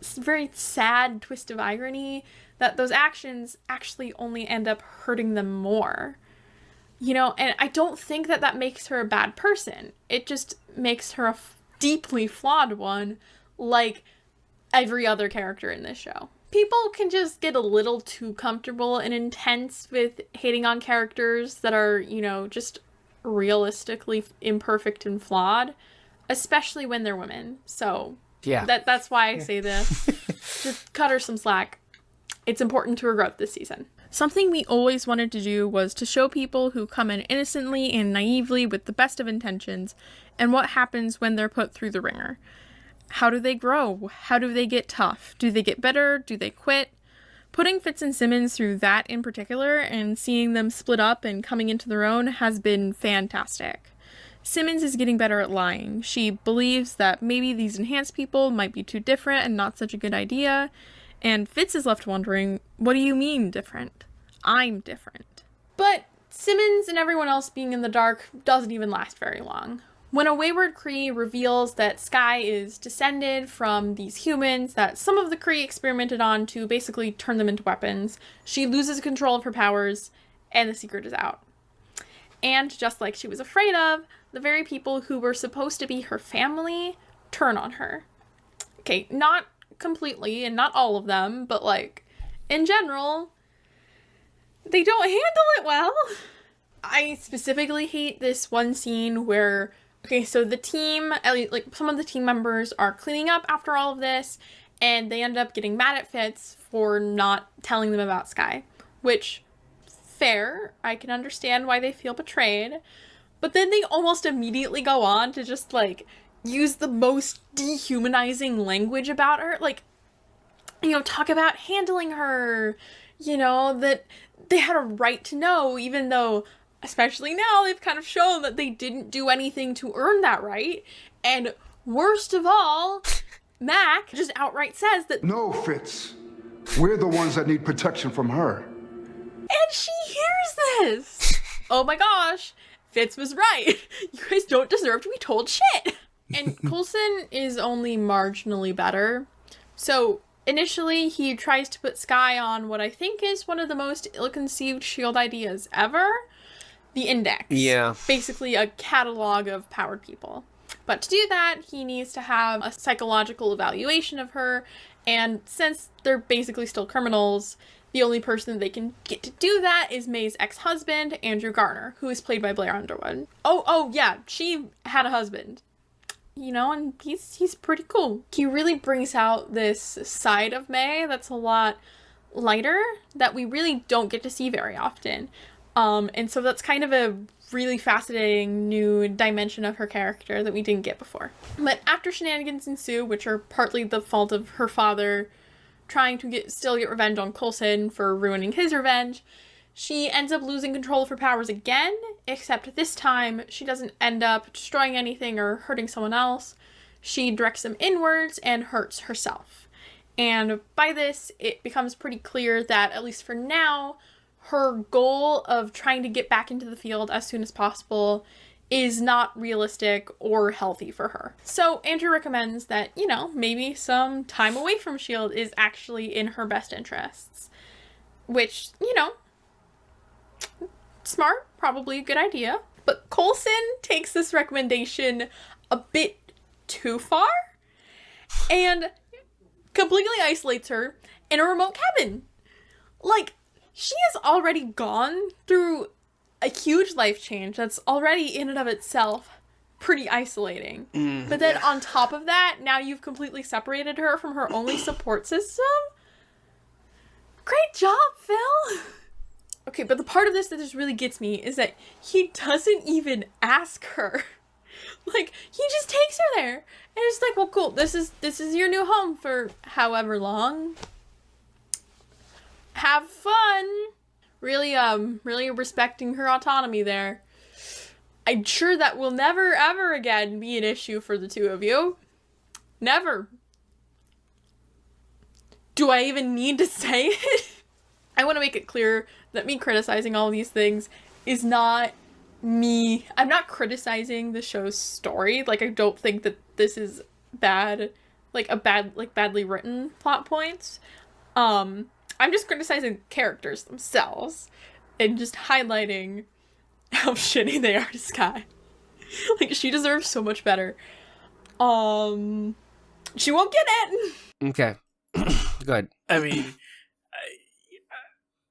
very sad twist of irony that those actions actually only end up hurting them more. You know, and I don't think that makes her a bad person. It just makes her a deeply flawed one, like every other character in this show. People can just get a little too comfortable and intense with hating on characters that are, you know, just realistically imperfect and flawed, especially when they're women. So Yeah. that's why I say this. Just cut her some slack. It's important to her growth this season. Something we always wanted to do was to show people who come in innocently and naively with the best of intentions, and what happens when they're put through the ringer. How do they grow? How do they get tough? Do they get better? Do they quit? Putting Fitz and Simmons through that in particular, and seeing them split up and coming into their own, has been fantastic. Simmons is getting better at lying. She believes that maybe these enhanced people might be too different and not such a good idea. And Fitz is left wondering, what do you mean different? I'm different. But Simmons and everyone else being in the dark doesn't even last very long. When a wayward Kree reveals that Sky is descended from these humans that some of the Kree experimented on to basically turn them into weapons, she loses control of her powers, and the secret is out. And just like she was afraid of, the very people who were supposed to be her family turn on her. Okay, not completely, and not all of them, but like, in general, they don't handle it well. I specifically hate this one scene where, okay, so the team, at least, like, some of the team members are cleaning up after all of this, and they end up getting mad at Fitz for not telling them about Skye, which, fair, I can understand why they feel betrayed, but then they almost immediately go on to just, like, use the most dehumanizing language about her, like, you know, talk about handling her, you know, that they had a right to know, even though, especially now, they've kind of shown that they didn't do anything to earn that right. And worst of all, Mac just outright says that, No, Fitz. We're the ones that need protection from her. and she hears this. Oh my gosh, Fitz was right. You guys don't deserve to be told shit. And Coulson is only marginally better. So initially, he tries to put Skye on what I think is one of the most ill-conceived S.H.I.E.L.D. ideas ever. The Index. Yeah. Basically a catalog of powered people. But to do that, he needs to have a psychological evaluation of her, and since they're basically still criminals, the only person they can get to do that is May's ex-husband, Andrew Garner, who is played by Blair Underwood. Oh yeah, she had a husband. You know, and he's pretty cool. He really brings out this side of May that's a lot lighter that we really don't get to see very often. And so that's kind of a really fascinating new dimension of her character that we didn't get before. But after shenanigans ensue, which are partly the fault of her father trying to still get revenge on Coulson for ruining his revenge, she ends up losing control of her powers again, except this time she doesn't end up destroying anything or hurting someone else. She directs them inwards and hurts herself. And by this, it becomes pretty clear that, at least for now, her goal of trying to get back into the field as soon as possible is not realistic or healthy for her. So Andrew recommends that, you know, maybe some time away from S.H.I.E.L.D. is actually in her best interests. Which, you know, smart, probably a good idea. But Coulson takes this recommendation a bit too far and completely isolates her in a remote cabin. Like, she has already gone through a huge life change that's already in and of itself pretty isolating. But then on top of that, now you've completely separated her from her only support system? Great job, Phil! Okay, but the part of this that just really gets me is that he doesn't even ask her. Like, he just takes her there. And it's like, well, cool, this is your new home for however long. Have fun. Really respecting her autonomy there. I'm sure that will never, ever again be an issue for the two of you. Never. Do I even need to say it? I want to make it clear that me criticizing all these things is not me. I'm not criticizing the show's story. Like, I don't think that this is bad, badly written plot points. I'm just criticizing characters themselves and just highlighting how shitty they are to Skye. Like, she deserves so much better. She won't get it. Okay. Good. I mean,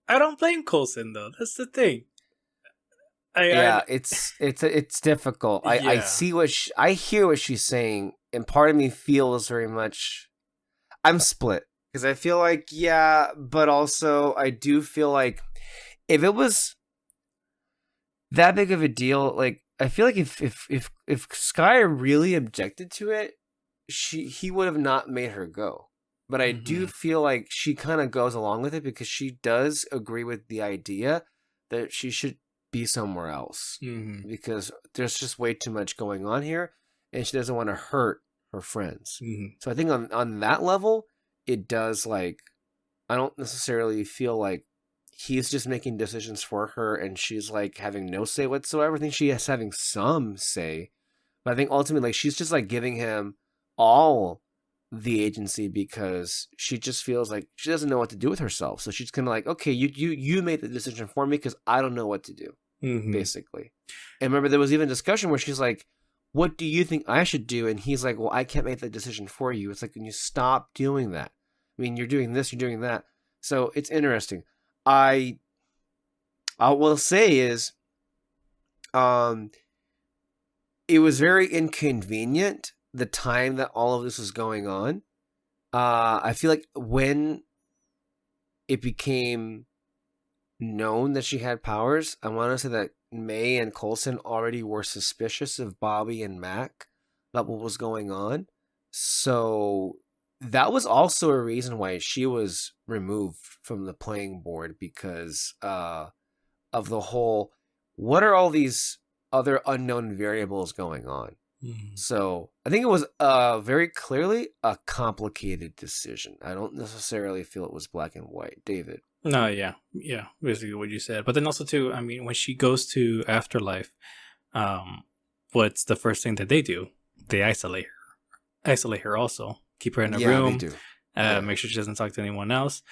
I don't blame Coulson though. That's the thing. It's difficult. I see I hear what she's saying, and part of me feels very much. I'm split because I feel like but also I do feel like if it was that big of a deal, like I feel like if Skye really objected to it, he would have not made her go. But I do feel like she kind of goes along with it because she does agree with the idea that she should be somewhere else because there's just way too much going on here and she doesn't want to hurt her friends. So I think on that level, it does, like, I don't necessarily feel like he's just making decisions for her and she's like having no say whatsoever. I think she is having some say, but I think ultimately like, she's just like giving him all the agency because she just feels like she doesn't know what to do with herself. So she's kind of like, okay, you made the decision for me because I don't know what to do, basically. And remember, there was even discussion where she's like, what do you think I should do? And he's like, well, I can't make the decision for you. It's like, when you stop doing that. I mean, you're doing this, you're doing that. So it's interesting. I will say is it was very inconvenient the time that all of this was going on. I feel like when it became known that she had powers, I want to say that May and Coulson already were suspicious of Bobby and Mac about what was going on. So that was also a reason why she was removed from the playing board, because of the whole, what are all these other unknown variables going on? So I think it was very clearly a complicated decision. I don't necessarily feel it was black and white. David? No, yeah, basically what you said. But then also too, I mean, when she goes to Afterlife, what's the first thing that they do? They isolate her also, keep her in a room, they do. Make sure she doesn't talk to anyone else.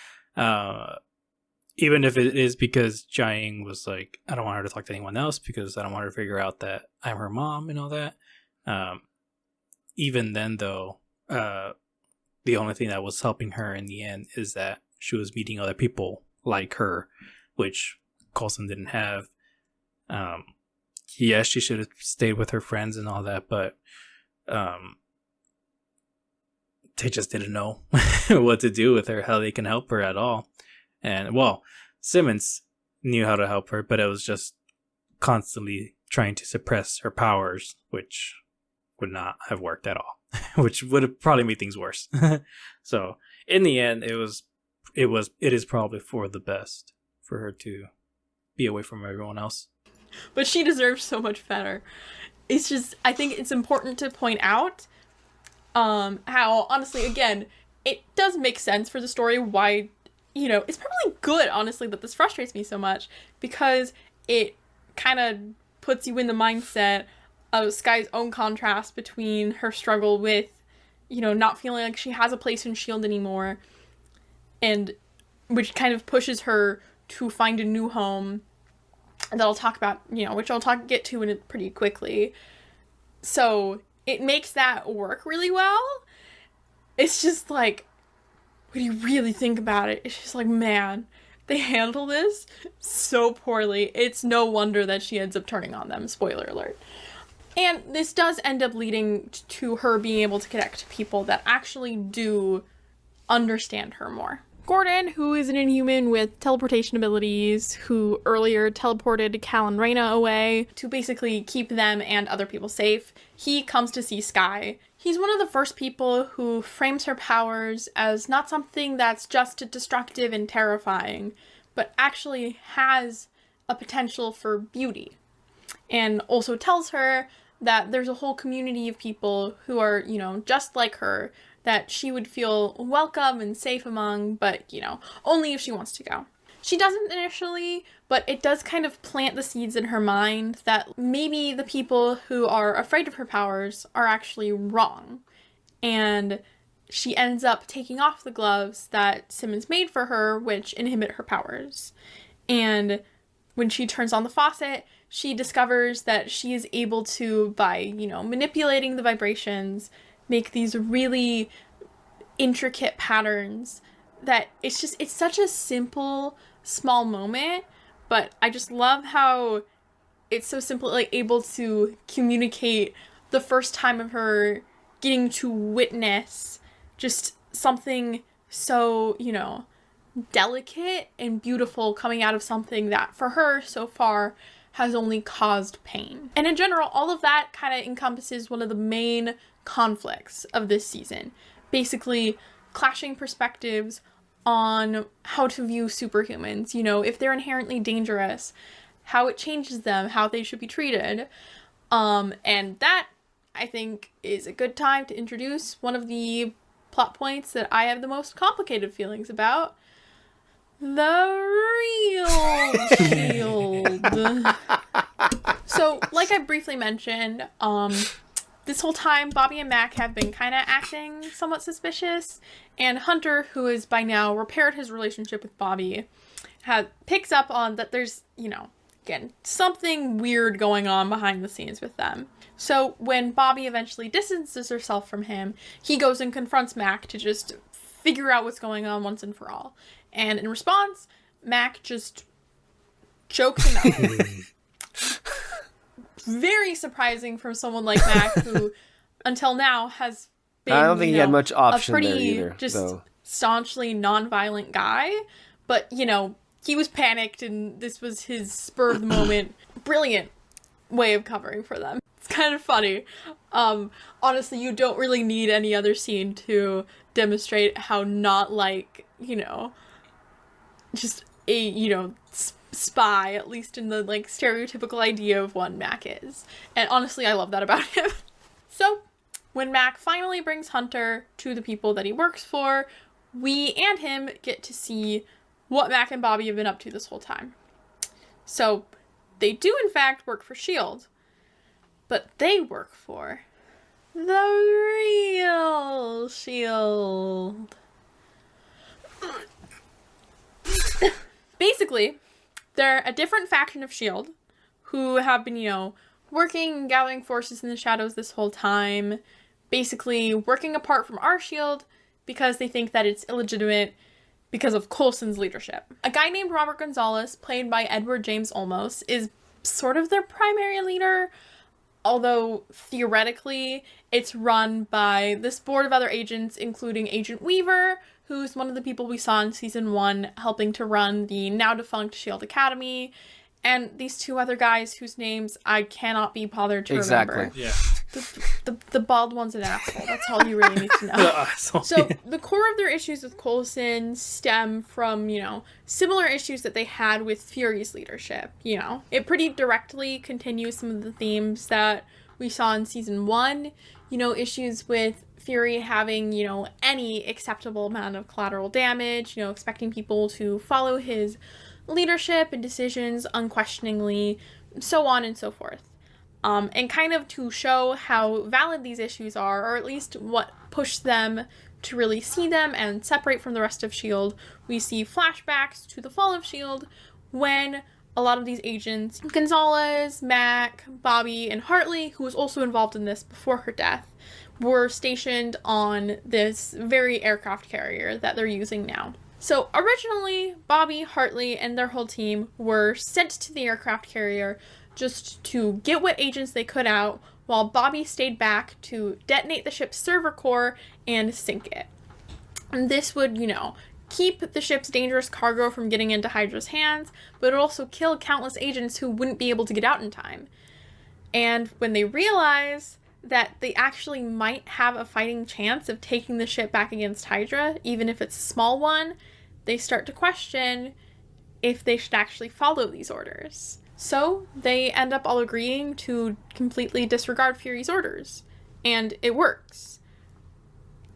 Even if it is because Jiaying was like, I don't want her to talk to anyone else because I don't want her to figure out that I'm her mom and all that. Even then, though, the only thing that was helping her in the end is that she was meeting other people like her, which Coulson didn't have. Yes, she should have stayed with her friends and all that, but they just didn't know what to do with her, how they can help her at all. And, well, Simmons knew how to help her, but it was just constantly trying to suppress her powers, which would not have worked at all, which would have probably made things worse. So, in the end, it is probably for the best for her to be away from everyone else. But she deserves so much better. It's just, I think it's important to point out how, honestly, again, it does make sense for the story why, it's probably good, honestly, that this frustrates me so much, because it kind of puts you in the mindset of Sky's own contrast between her struggle with, not feeling like she has a place in S.H.I.E.L.D. anymore, and which kind of pushes her to find a new home that I'll talk about, which get to in it pretty quickly. So it makes that work really well. It's just like, when you really think about it, it's just like, man, they handle this so poorly. It's no wonder that she ends up turning on them. Spoiler alert. And this does end up leading to her being able to connect to people that actually do understand her more. Gordon, who is an Inhuman with teleportation abilities, who earlier teleported Cal and Reyna away to basically keep them and other people safe, he comes to see Sky. He's one of the first people who frames her powers as not something that's just destructive and terrifying, but actually has a potential for beauty. And also tells her that there's a whole community of people who are, just like her, that she would feel welcome and safe among, but, only if she wants to go. She doesn't initially, but it does kind of plant the seeds in her mind that maybe the people who are afraid of her powers are actually wrong. And she ends up taking off the gloves that Simmons made for her, which inhibit her powers. And when she turns on the faucet, she discovers that she is able to, by, manipulating the vibrations, make these really intricate patterns that it's such a simple, small moment, but I just love how it's so simple, like, able to communicate the first time of her getting to witness just something so, delicate and beautiful coming out of something that, for her, so far, has only caused pain. And in general, all of that kind of encompasses one of the main conflicts of this season. Basically, clashing perspectives on how to view superhumans, if they're inherently dangerous, how it changes them, how they should be treated. And that, I think, is a good time to introduce one of the plot points that I have the most complicated feelings about. The real shield. So, like I briefly mentioned, this whole time, Bobby and Mac have been kind of acting somewhat suspicious, and Hunter, who has by now repaired his relationship with Bobby, picks up on that there's, again, something weird going on behind the scenes with them. So when Bobby eventually distances herself from him, he goes and confronts Mac to just figure out what's going on once and for all. And in response, Mac just chokes him out. very surprising from someone like Mac, who until now has been, I don't think he had much option a pretty there either, just though. staunchly non-violent guy. But, he was panicked, and this was his spur of the moment, brilliant way of covering for them. It's kind of funny. Honestly, you don't really need any other scene to demonstrate how not like, just a, spy, at least in the, like, stereotypical idea of what Mac is. And honestly, I love that about him. So, when Mac finally brings Hunter to the people that he works for, we and him get to see what Mac and Bobby have been up to this whole time. So, they do in fact work for S.H.I.E.L.D., but they work for the real S.H.I.E.L.D. Basically, they're a different faction of S.H.I.E.L.D. who have been, working and gathering forces in the shadows this whole time, basically working apart from our S.H.I.E.L.D. because they think that it's illegitimate because of Coulson's leadership. A guy named Robert Gonzalez, played by Edward James Olmos, is sort of their primary leader, although theoretically it's run by this board of other agents, including Agent Weaver, who's one of the people we saw in season 1 helping to run the now defunct S.H.I.E.L.D. Academy, and these two other guys whose names I cannot be bothered to remember. Yeah. The bald one's an asshole. That's all you really need to know. So the core of their issues with Coulson stem from, similar issues that they had with Fury's leadership. It pretty directly continues some of the themes that we saw in season 1. Issues with Fury having, any acceptable amount of collateral damage, expecting people to follow his leadership and decisions unquestioningly, so on and so forth. And kind of to show how valid these issues are, or at least what pushed them to really see them and separate from the rest of S.H.I.E.L.D., we see flashbacks to the fall of S.H.I.E.L.D. when a lot of these agents, Gonzalez, Mac, Bobby, and Hartley, who was also involved in this before her death, were stationed on this very aircraft carrier that they're using now. So originally, Bobby, Hartley, and their whole team were sent to the aircraft carrier just to get what agents they could out, while Bobby stayed back to detonate the ship's server core and sink it. And this would, keep the ship's dangerous cargo from getting into Hydra's hands, but it would also kill countless agents who wouldn't be able to get out in time. And when they realize that they actually might have a fighting chance of taking the ship back against Hydra, even if it's a small one, they start to question if they should actually follow these orders. So they end up all agreeing to completely disregard Fury's orders, and it works.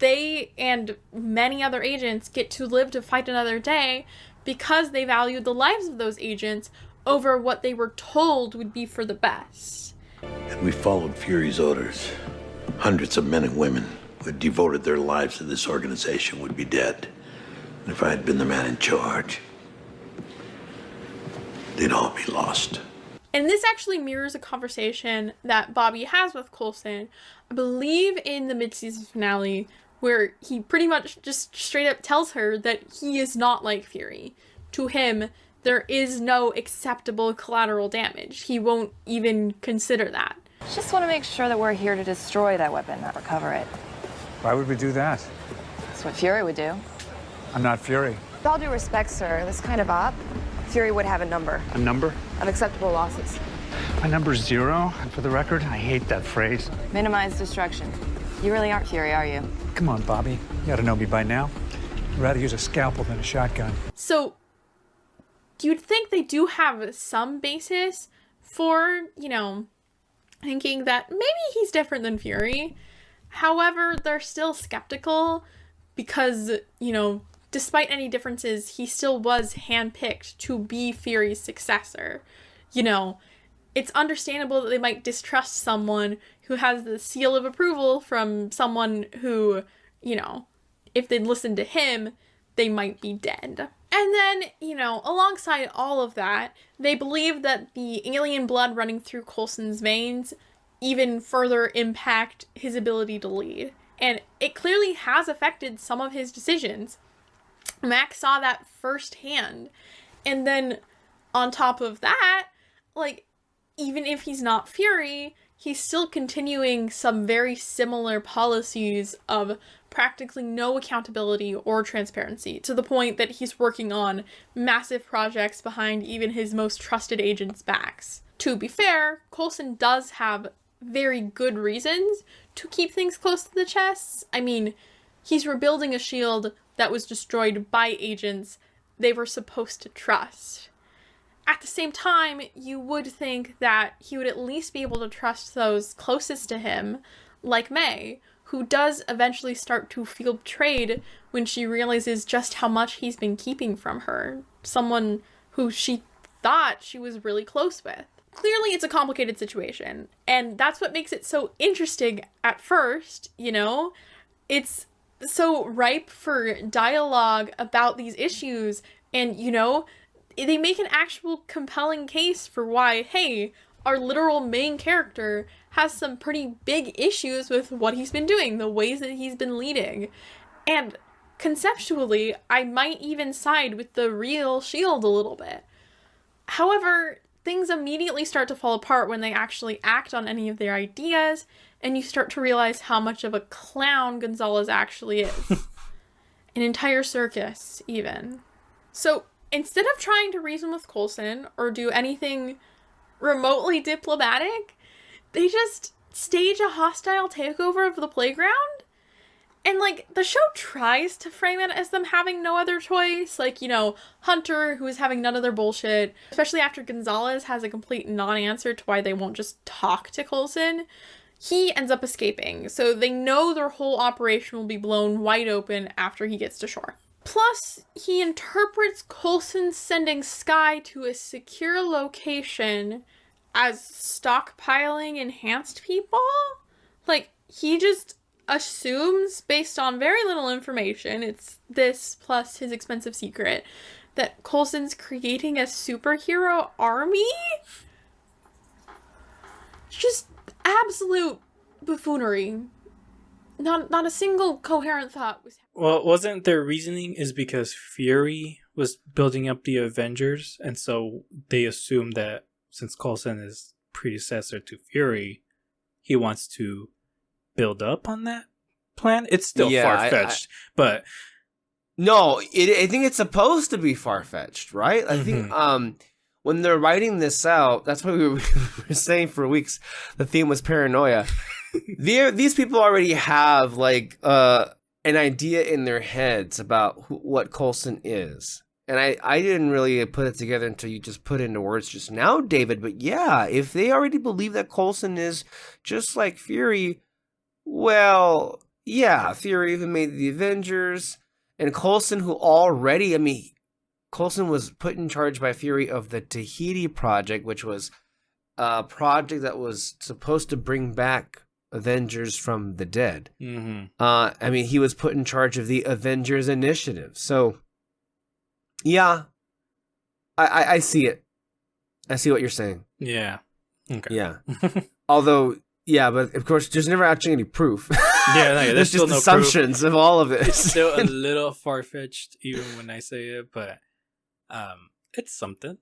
They and many other agents get to live to fight another day because they valued the lives of those agents over what they were told would be for the best. And we followed Fury's orders. Hundreds of men and women who had devoted their lives to this organization would be dead. And if I had been the man in charge, they'd all be lost. And this actually mirrors a conversation that Bobby has with Coulson, I believe in the mid-season finale, where he pretty much just straight up tells her that he is not like Fury. To him, there is no acceptable collateral damage. He won't even consider that. Just want to make sure that we're here to destroy that weapon, not recover it. Why would we do that? That's what Fury would do. I'm not Fury. With all due respect, sir, this kind of op, Fury would have a number. A number? Of acceptable losses. My number's 0, and for the record, I hate that phrase. Minimize destruction. You really aren't Fury, are you? Come on, Bobby. You gotta know me by now. I'd rather use a scalpel than a shotgun. So, you'd think they do have some basis for, thinking that maybe he's different than Fury. However, they're still skeptical because, despite any differences, he still was handpicked to be Fury's successor. It's understandable that they might distrust someone who has the seal of approval from someone who, if they'd listened to him, they might be dead. And then, alongside all of that, they believe that the alien blood running through Coulson's veins even further impact his ability to lead. And it clearly has affected some of his decisions. Mac saw that firsthand. And then on top of that, even if he's not Fury, he's still continuing some very similar policies of practically no accountability or transparency, to the point that he's working on massive projects behind even his most trusted agents' backs. To be fair, Coulson does have very good reasons to keep things close to the chest. I mean, he's rebuilding a shield that was destroyed by agents they were supposed to trust. At the same time, you would think that he would at least be able to trust those closest to him, like May, who does eventually start to feel betrayed when she realizes just how much he's been keeping from her. Someone who she thought she was really close with. Clearly, it's a complicated situation, and that's what makes it so interesting at first, you know? It's so ripe for dialogue about these issues, and, you know, they make an actual compelling case for why, hey, our literal main character has some pretty big issues with what he's been doing, the ways that he's been leading. And conceptually, I might even side with the real S.H.I.E.L.D. a little bit. However, things immediately start to fall apart when they actually act on any of their ideas, and you start to realize how much of a clown Gonzalez actually is. An entire circus, even. So, instead of trying to reason with Coulson or do anything remotely diplomatic, they just stage a hostile takeover of the playground. And, like, the show tries to frame it as them having no other choice. Like, you know, Hunter, who is having none of their bullshit, especially after Gonzalez has a complete non-answer to why they won't just talk to Coulson, he ends up escaping. So they know their whole operation will be blown wide open after he gets to shore. Plus, he interprets Coulson sending Skye to a secure location as stockpiling enhanced people. Like, he just assumes, based on very little information, it's this plus his expensive secret, that Coulson's creating a superhero army? It's just absolute buffoonery. Not a single coherent thought was. Well, wasn't their reasoning is because Fury was building up the Avengers, and so they assume that since Coulson is predecessor to Fury, he wants to build up on that plan? It's still far-fetched, but... No, I think it's supposed to be far-fetched, right? I think when they're writing this out, that's what we were saying for weeks, the theme was paranoia. These people already have, like, an idea in their heads about what Coulson is. And I didn't really put it together until you just put it into words just now, David. But yeah, if they already believe that Coulson is just like Fury, well, yeah, Fury who made the Avengers, and Coulson who already, I mean, Coulson was put in charge by Fury of the Tahiti Project, which was a project that was supposed to bring back Avengers from the dead. I mean, he was put in charge of the Avengers Initiative. So, yeah, I see it. I see what you're saying. Yeah. Okay. Yeah. Although, yeah, but of course, there's never actually any proof. Yeah, there's just no assumptions proof. Of all of it. It's still a little far-fetched, even when I say it, but it's something.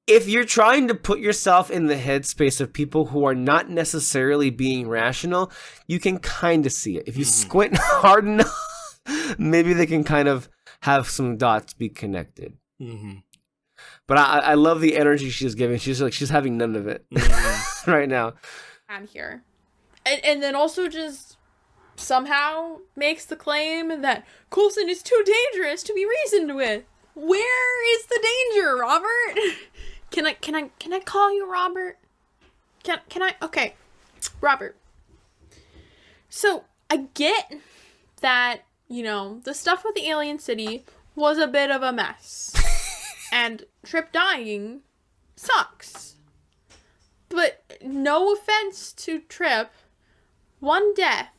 If you're trying to put yourself in the headspace of people who are not necessarily being rational, you can kind of see it. If you squint hard enough, maybe they can kind of have some dots be connected. But I love the energy she's giving. She's like, she's having none of it right now. And here. And then also just somehow makes the claim that Coulson is too dangerous to be reasoned with. Where is the danger, Robert? Can I call you Robert? Can I? Okay. Robert. So, I get that, you know, the stuff with the alien city was a bit of a mess. And Trip dying sucks. But no offense to Trip, one death,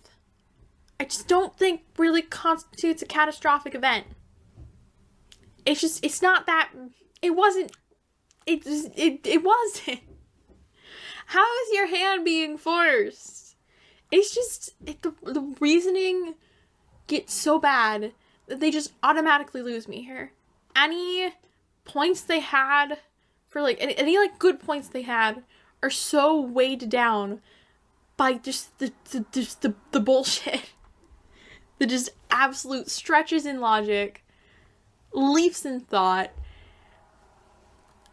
I just don't think really constitutes a catastrophic event. It's just, it's not that, it wasn't. How is your hand being forced? It's just, the reasoning gets so bad that they just automatically lose me here. Any points they had for like any like good points they had are so weighed down by just the bullshit. The just absolute stretches in logic, leaps in thought.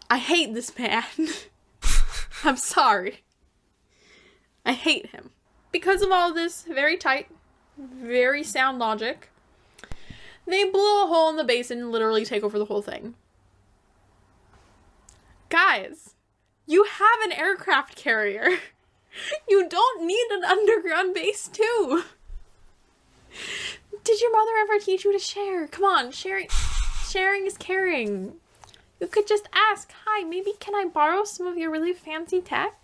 I hate this man. I'm sorry. I hate him. Because of all this very tight, very sound logic, they blew a hole in the basin and literally take over the whole thing. Guys, you have an aircraft carrier. You don't need an underground base too. Did your mother ever teach you to share? Come on, sharing is caring. You could just ask, hi, maybe can I borrow some of your really fancy tech?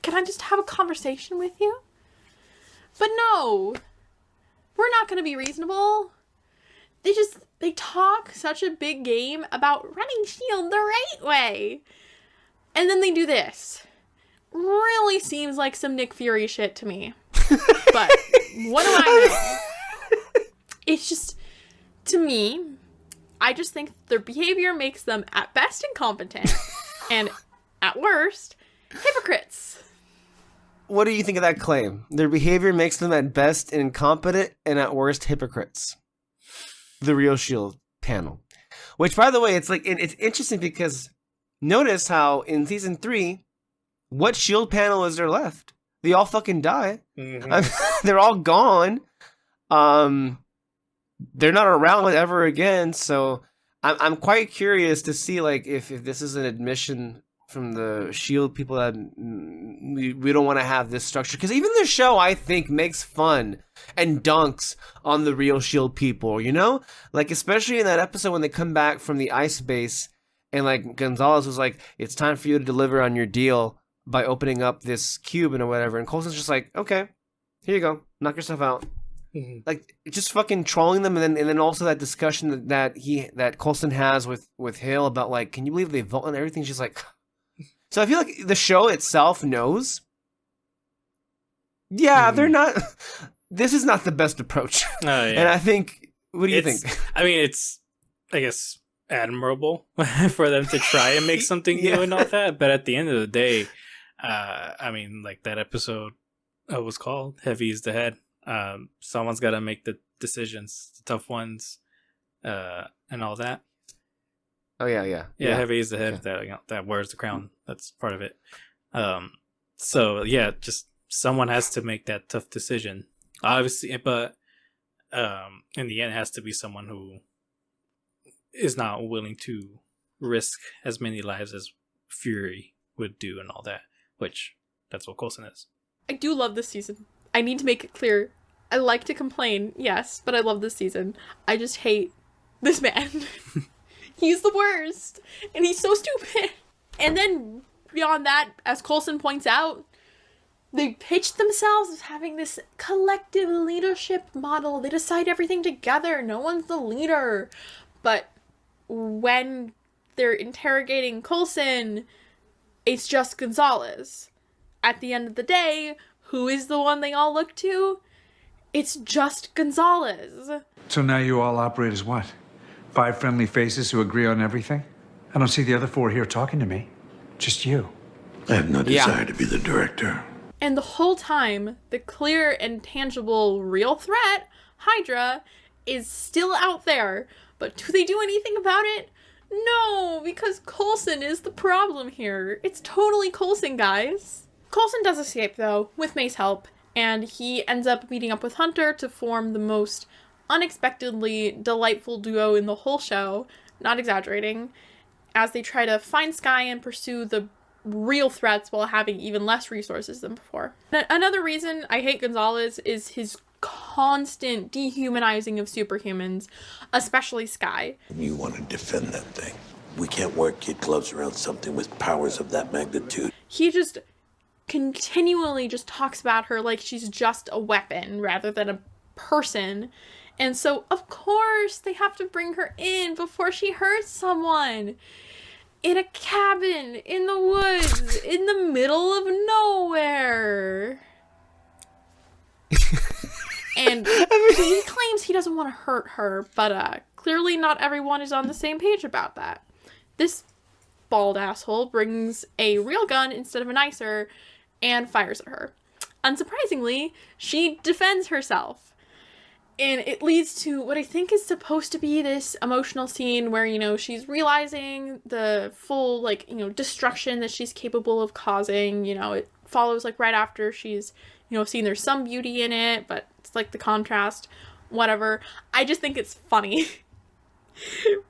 Can I just have a conversation with you? But no, we're not going to be reasonable. They talk such a big game about running S.H.I.E.L.D. the right way. And then they do this. Really seems like some Nick Fury shit to me. But what do I know? It's just, to me, I just think their behavior makes them at best incompetent and at worst hypocrites. What do you think of that claim? Their behavior makes them at best incompetent and at worst hypocrites. The real S.H.I.E.L.D. panel. Which, by the way, it's interesting because notice how in season 3, what S.H.I.E.L.D. panel is there left? They all fucking die. Mm-hmm. They're all gone. They're not around ever again. So I'm quite curious to see like if this is an admission from the S.H.I.E.L.D. people that we don't want to have this structure. Because even the show, I think, makes fun and dunks on the real S.H.I.E.L.D. people, you know? Like, especially in that episode when they come back from the ice base and, like, Gonzalez was like, it's time for you to deliver on your deal by opening up this cube and whatever. And Coulson's just like, okay, here you go. Knock yourself out. Mm-hmm. Like, just fucking trolling them. And then also that discussion that Coulson has with Hill about, like, can you believe they vote and everything? She's like... So I feel like the show itself knows. Yeah, they're not. This is not the best approach. Oh, yeah. And I think. What do you think? I mean, it's, I guess, admirable for them to try and make something new and all that. But at the end of the day, I mean, like that episode was called "Heavy is the Head." Someone's got to make the decisions, the tough ones, and all that. Oh yeah. Heavy is the head. Okay. That wears the crown. That's part of it. So yeah, just someone has to make that tough decision, obviously. But in the end, it has to be someone who is not willing to risk as many lives as Fury would do, and all that. Which that's what Coulson is. I do love this season. I need to make it clear. I like to complain, yes, but I love this season. I just hate this man. He's the worst, and he's so stupid. And then, beyond that, as Coulson points out, they pitched themselves as having this collective leadership model. They decide everything together. No one's the leader. But when they're interrogating Coulson, it's just Gonzalez. At the end of the day, who is the one they all look to? It's just Gonzalez. So now you all operate as what? 5 friendly faces who agree on everything? I don't see the other 4 here talking to me. Just you. I have no desire to be the director. And the whole time, the clear and tangible real threat, Hydra, is still out there. But do they do anything about it? No, because Coulson is the problem here. It's totally Coulson, guys. Coulson does escape, though, with May's help. And he ends up meeting up with Hunter to form the most unexpectedly delightful duo in the whole show, not exaggerating, as they try to find Skye and pursue the real threats while having even less resources than before. Another reason I hate Gonzalez is his constant dehumanizing of superhumans, especially Skye. You want to defend that thing. We can't wear kid gloves around something with powers of that magnitude. He just continually just talks about her like she's just a weapon rather than a person. And so, of course, they have to bring her in before she hurts someone. In a cabin, in the woods, in the middle of nowhere. And he claims he doesn't want to hurt her, but clearly not everyone is on the same page about that. This bald asshole brings a real gun instead of a nicer and fires at her. Unsurprisingly, she defends herself. And it leads to what I think is supposed to be this emotional scene where, you know, she's realizing the full, like, you know, destruction that she's capable of causing. You know, it follows, like, right after she's, you know, seen there's some beauty in it, but it's, like, the contrast, whatever. I just think it's funny.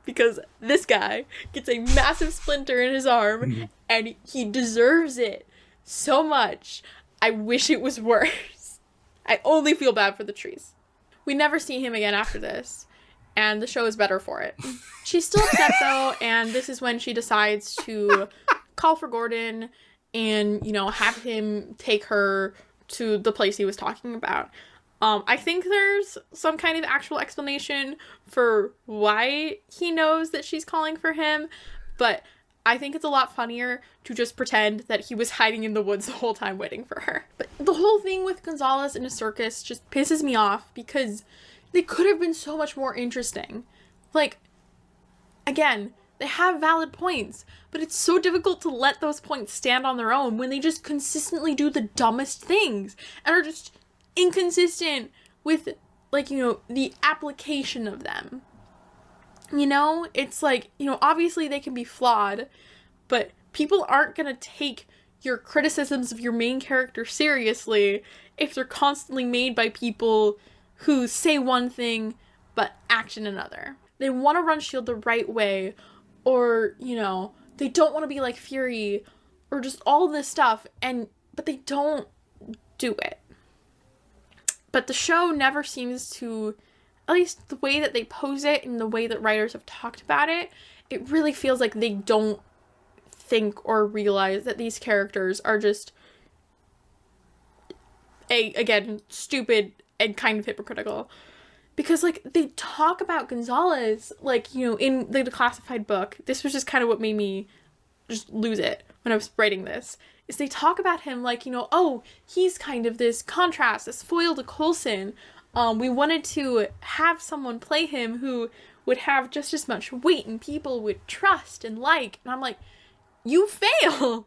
Because this guy gets a massive splinter in his arm, and he deserves it so much. I wish it was worse. I only feel bad for the trees. We never see him again after this, and the show is better for it. She's still upset, though, and this is when she decides to call for Gordon and, you know, have him take her to the place he was talking about. I think there's some kind of actual explanation for why he knows that she's calling for him, but I think it's a lot funnier to just pretend that he was hiding in the woods the whole time waiting for her. But the whole thing with Gonzalez in a circus just pisses me off because they could have been so much more interesting. Like, again, they have valid points, but it's so difficult to let those points stand on their own when they just consistently do the dumbest things and are just inconsistent with, like, you know, the application of them. You know, it's like, you know, obviously they can be flawed, but people aren't gonna take your criticisms of your main character seriously if they're constantly made by people who say one thing but act in another. They want to run S.H.I.E.L.D. the right way, or, you know, they don't want to be like Fury, or just all this stuff, but they don't do it. But the show never seems to, at least the way that they pose it and the way that writers have talked about it, it really feels like they don't think or realize that these characters are just, again, stupid and kind of hypocritical. Because, like, they talk about Gonzalez, like, you know, in the Declassified book. This was just kind of what made me just lose it when I was writing this. Is they talk about him like, you know, oh, he's kind of this contrast, this foil to Coulson. We wanted to have someone play him who would have just as much weight and people would trust and like. And I'm like, you failed.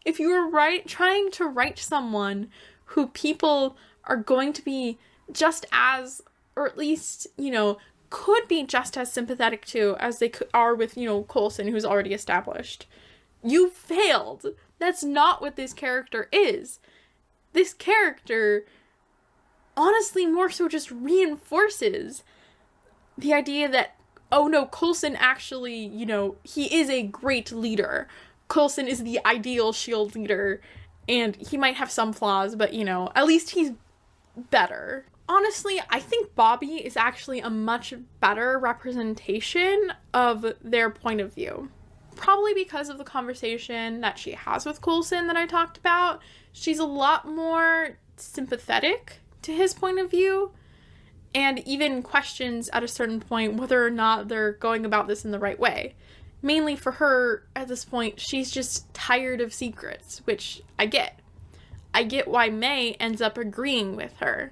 If you were trying to write someone who people are going to be just as, or at least, you know, could be just as sympathetic to as they are with, you know, Coulson, who's already established, you failed. That's not what this character is. This character, honestly, more so just reinforces the idea that, oh no, Coulson actually, you know, he is a great leader. Coulson is the ideal S.H.I.E.L.D. leader, and he might have some flaws, but, you know, at least he's better. Honestly, I think Bobby is actually a much better representation of their point of view. Probably because of the conversation that she has with Coulson that I talked about. She's a lot more sympathetic to his point of view, and even questions at a certain point whether or not they're going about this in the right way. Mainly for her, at this point, she's just tired of secrets, which I get. I get why May ends up agreeing with her.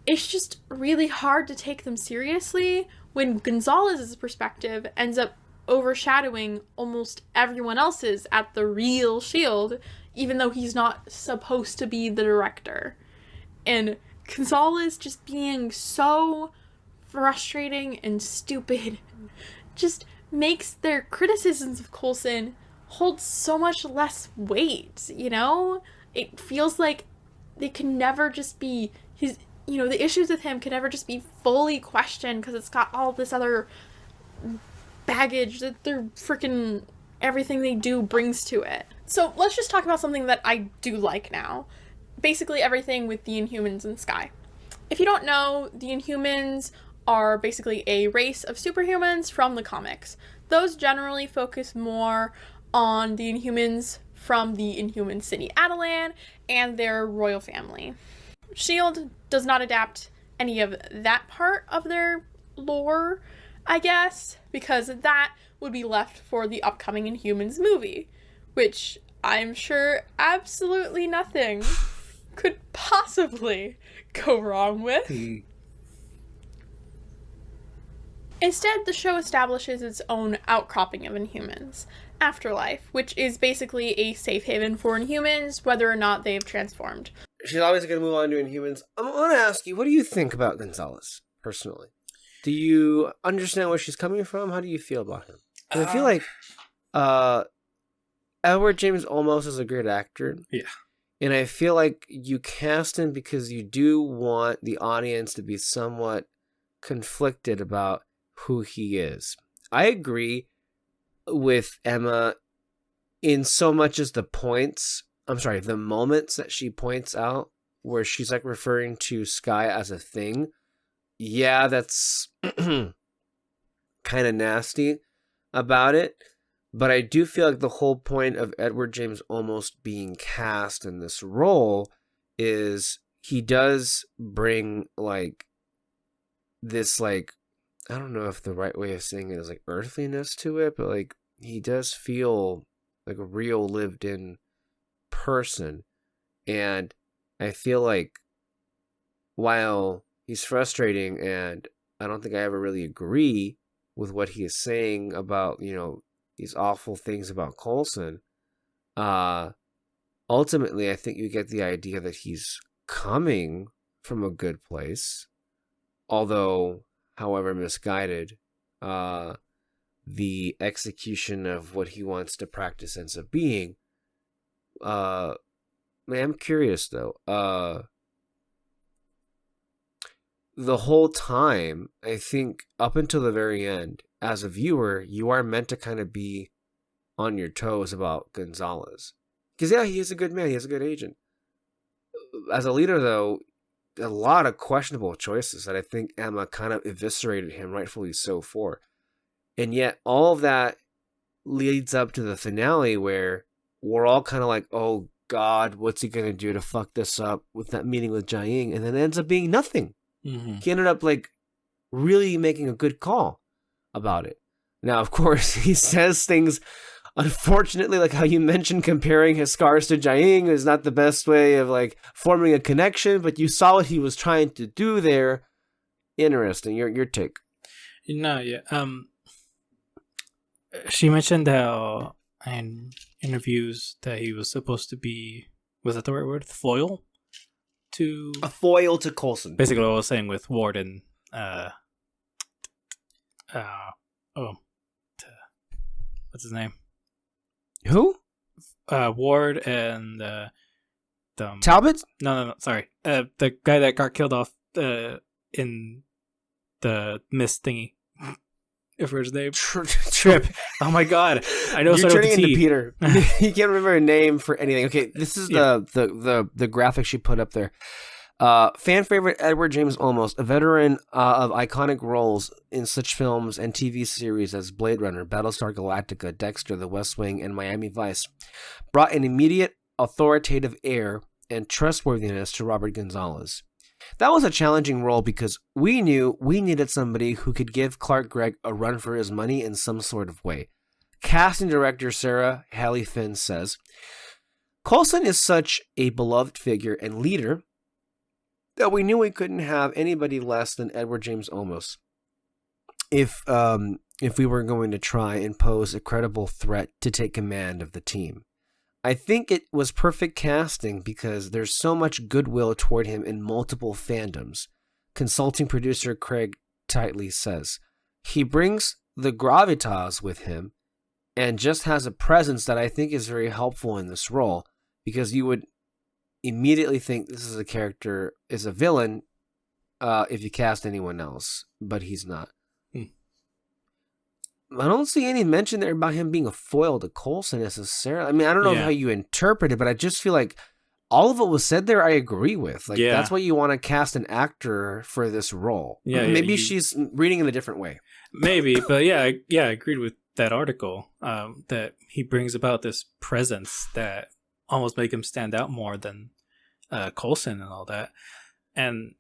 It's just really hard to take them seriously when Gonzalez's perspective ends up overshadowing almost everyone else's at the real S.H.I.E.L.D., even though he's not supposed to be the director. And Gonzalez just being so frustrating and stupid just makes their criticisms of Coulson hold so much less weight, you know? It feels like they can never just be his, you know, the issues with him can never just be fully questioned because it's got all this other baggage that their freaking everything they do brings to it. So let's just talk about something that I do like now. Basically everything with the Inhumans and Skye. If you don't know, the Inhumans are basically a race of superhumans from the comics. Those generally focus more on the Inhumans from the Inhuman city Adelan and their royal family. S.H.I.E.L.D. does not adapt any of that part of their lore, I guess, because that would be left for the upcoming Inhumans movie, which I'm sure absolutely nothing could possibly go wrong with. Instead, the show establishes its own outcropping of Inhumans, Afterlife, which is basically a safe haven for Inhumans, whether or not they've transformed. She's obviously going to move on to Inhumans. I want to ask you, what do you think about Gonzalez, personally? Do you understand where she's coming from? How do you feel about him? 'Cause I feel like Edward James Olmos is a great actor. Yeah. And I feel like you cast him because you do want the audience to be somewhat conflicted about who he is. I agree with Emma in so much as the moments that she points out where she's like referring to Sky as a thing. Yeah, that's kind of nasty about it. But I do feel like the whole point of Edward James almost being cast in this role is he does bring like this, like, I don't know if the right way of saying it is like earthliness to it, but like he does feel like a real lived in person. And I feel like while he's frustrating and I don't think I ever really agree with what he is saying about, these awful things about Coulson, ultimately I think you get the idea that he's coming from a good place, although however misguided the execution of what he wants to practice ends up being. Man, I'm curious though. The whole time, I think up until the very end, as a viewer, you are meant to kind of be on your toes about Gonzalez. Because, yeah, he is a good man. He is a good agent. As a leader, though, a lot of questionable choices that I think Emma kind of eviscerated him, rightfully so, for. And yet, all of that leads up to the finale where we're all kind of like, oh, God, what's he going to do to fuck this up with that meeting with Jiaying? And then it ends up being nothing. Mm-hmm. He ended up, like, really making a good call about it. Now, of course, he says things, unfortunately, like how you mentioned, comparing his scars to Jiaying is not the best way of like forming a connection, but you saw what he was trying to do there. Interesting. Your take. No, yeah. She mentioned how in interviews that he was supposed to be, was that the right word? Foil? A foil to Coulson. Basically what I was saying with Ward and what's his name? Who? Ward and Talbot? No, sorry. The guy that got killed off in the mist thingy. If his name Trip. Oh my god! I know. You're turning into Peter. You can't remember a name for anything. Okay, this is the graphic she put up there. Fan favorite Edward James Olmos, a veteran of iconic roles in such films and TV series as Blade Runner, Battlestar Galactica, Dexter, The West Wing, and Miami Vice, brought an immediate authoritative air and trustworthiness to Robert Gonzalez. That was a challenging role because we knew we needed somebody who could give Clark Gregg a run for his money in some sort of way. Casting director Sarah Halley Finn says, Coulson is such a beloved figure and leader that we knew we couldn't have anybody less than Edward James Olmos if we were going to try and pose a credible threat to take command of the team. I think it was perfect casting because there's so much goodwill toward him in multiple fandoms. Consulting producer Craig Titley says, he brings the gravitas with him and just has a presence that I think is very helpful in this role because you would immediately think this is a character, is a villain if you cast anyone else, but he's not. I don't see any mention there about him being a foil to Coulson necessarily. I mean, I don't know how you interpret it, but I just feel like all of what was said there, I agree with. Like, that's why you want to cast an actor for this role. Yeah, maybe she's reading in a different way. Maybe, but I agreed with that article that he brings about this presence that almost make him stand out more than Coulson and all that. And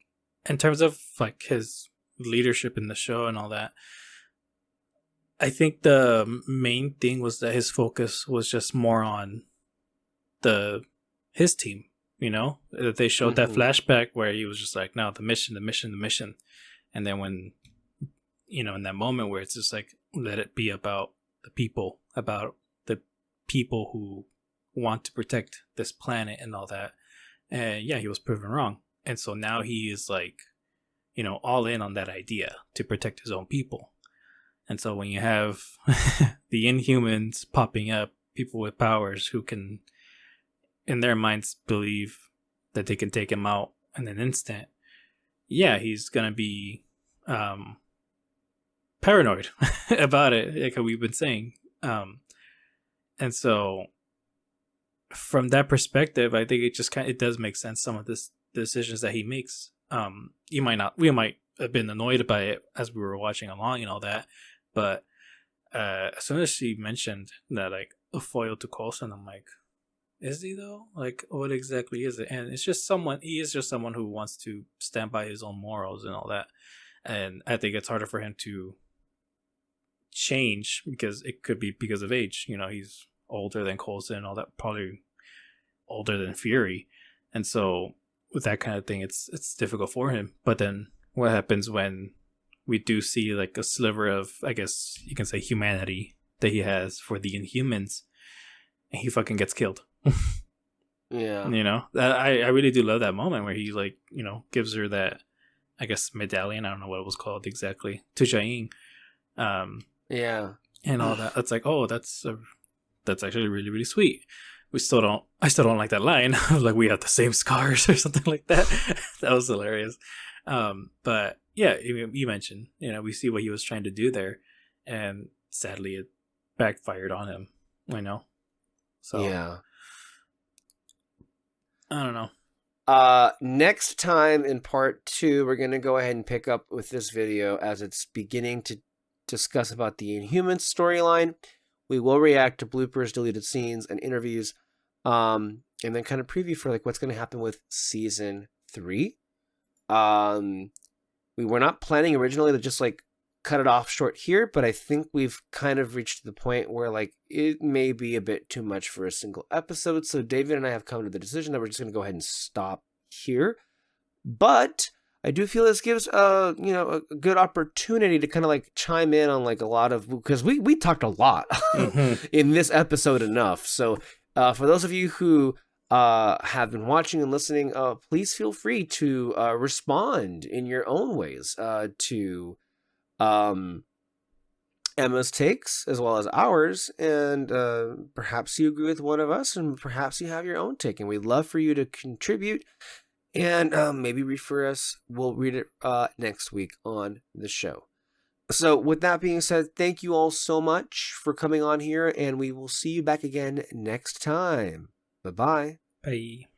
in terms of like his leadership in the show and all that, I think the main thing was that his focus was just more on his team, that they showed that flashback where he was just like, no, the mission. And then when, in that moment where it's just like, let it be about the people who want to protect this planet and all that. And yeah, he was proven wrong. And so now he is like, all in on that idea to protect his own people. And so when you have the Inhumans popping up, people with powers who can, in their minds, believe that they can take him out in an instant, yeah, he's going to be paranoid about it, like we've been saying. And so from that perspective, I think it does make sense, some of the decisions that he makes. We might have been annoyed by it as we were watching along and all that, but as soon as she mentioned that, like, a foil to Coulson, I'm like, is he though? Like, what exactly is it? And he is just someone who wants to stand by his own morals and all that. And I think it's harder for him to change because it could be because of age. He's older than Coulson and all that, probably older than Fury. And so with that kind of thing, it's difficult for him. But then what happens when we do see like a sliver of, I guess you can say, humanity that he has for the Inhumans, and he fucking gets killed. Yeah. I really do love that moment where he, like, gives her that, I guess, medallion. I don't know what it was called exactly, to Jaing. Yeah. And all that. It's like, oh, that's actually really, really sweet. I still don't like that line of like, we have the same scars or something like that. That was hilarious. But yeah, you mentioned, we see what he was trying to do there, and sadly it backfired on him. So yeah. I don't know. Next time in part 2, we're going to go ahead and pick up with this video as it's beginning to discuss about the Inhumans storyline. We will react to bloopers, deleted scenes, and interviews, and then kind of preview for like what's going to happen with season 3. We were not planning originally to just like cut it off short here, but I think we've kind of reached the point where like it may be a bit too much for a single episode. So David and I have come to the decision that we're just going to go ahead and stop here. But I do feel this gives a good opportunity to kind of like chime in on like a lot of, because we talked a lot in this episode enough. So for those of you who have been watching and listening, please feel free to respond in your own ways to Emma's takes as well as ours, and perhaps you agree with one of us, and perhaps you have your own take, and we'd love for you to contribute and maybe refer us. We'll read it next week on the show. So with that being said, thank you all so much for coming on here, and we will see you back again next time. Bye-bye. Bye.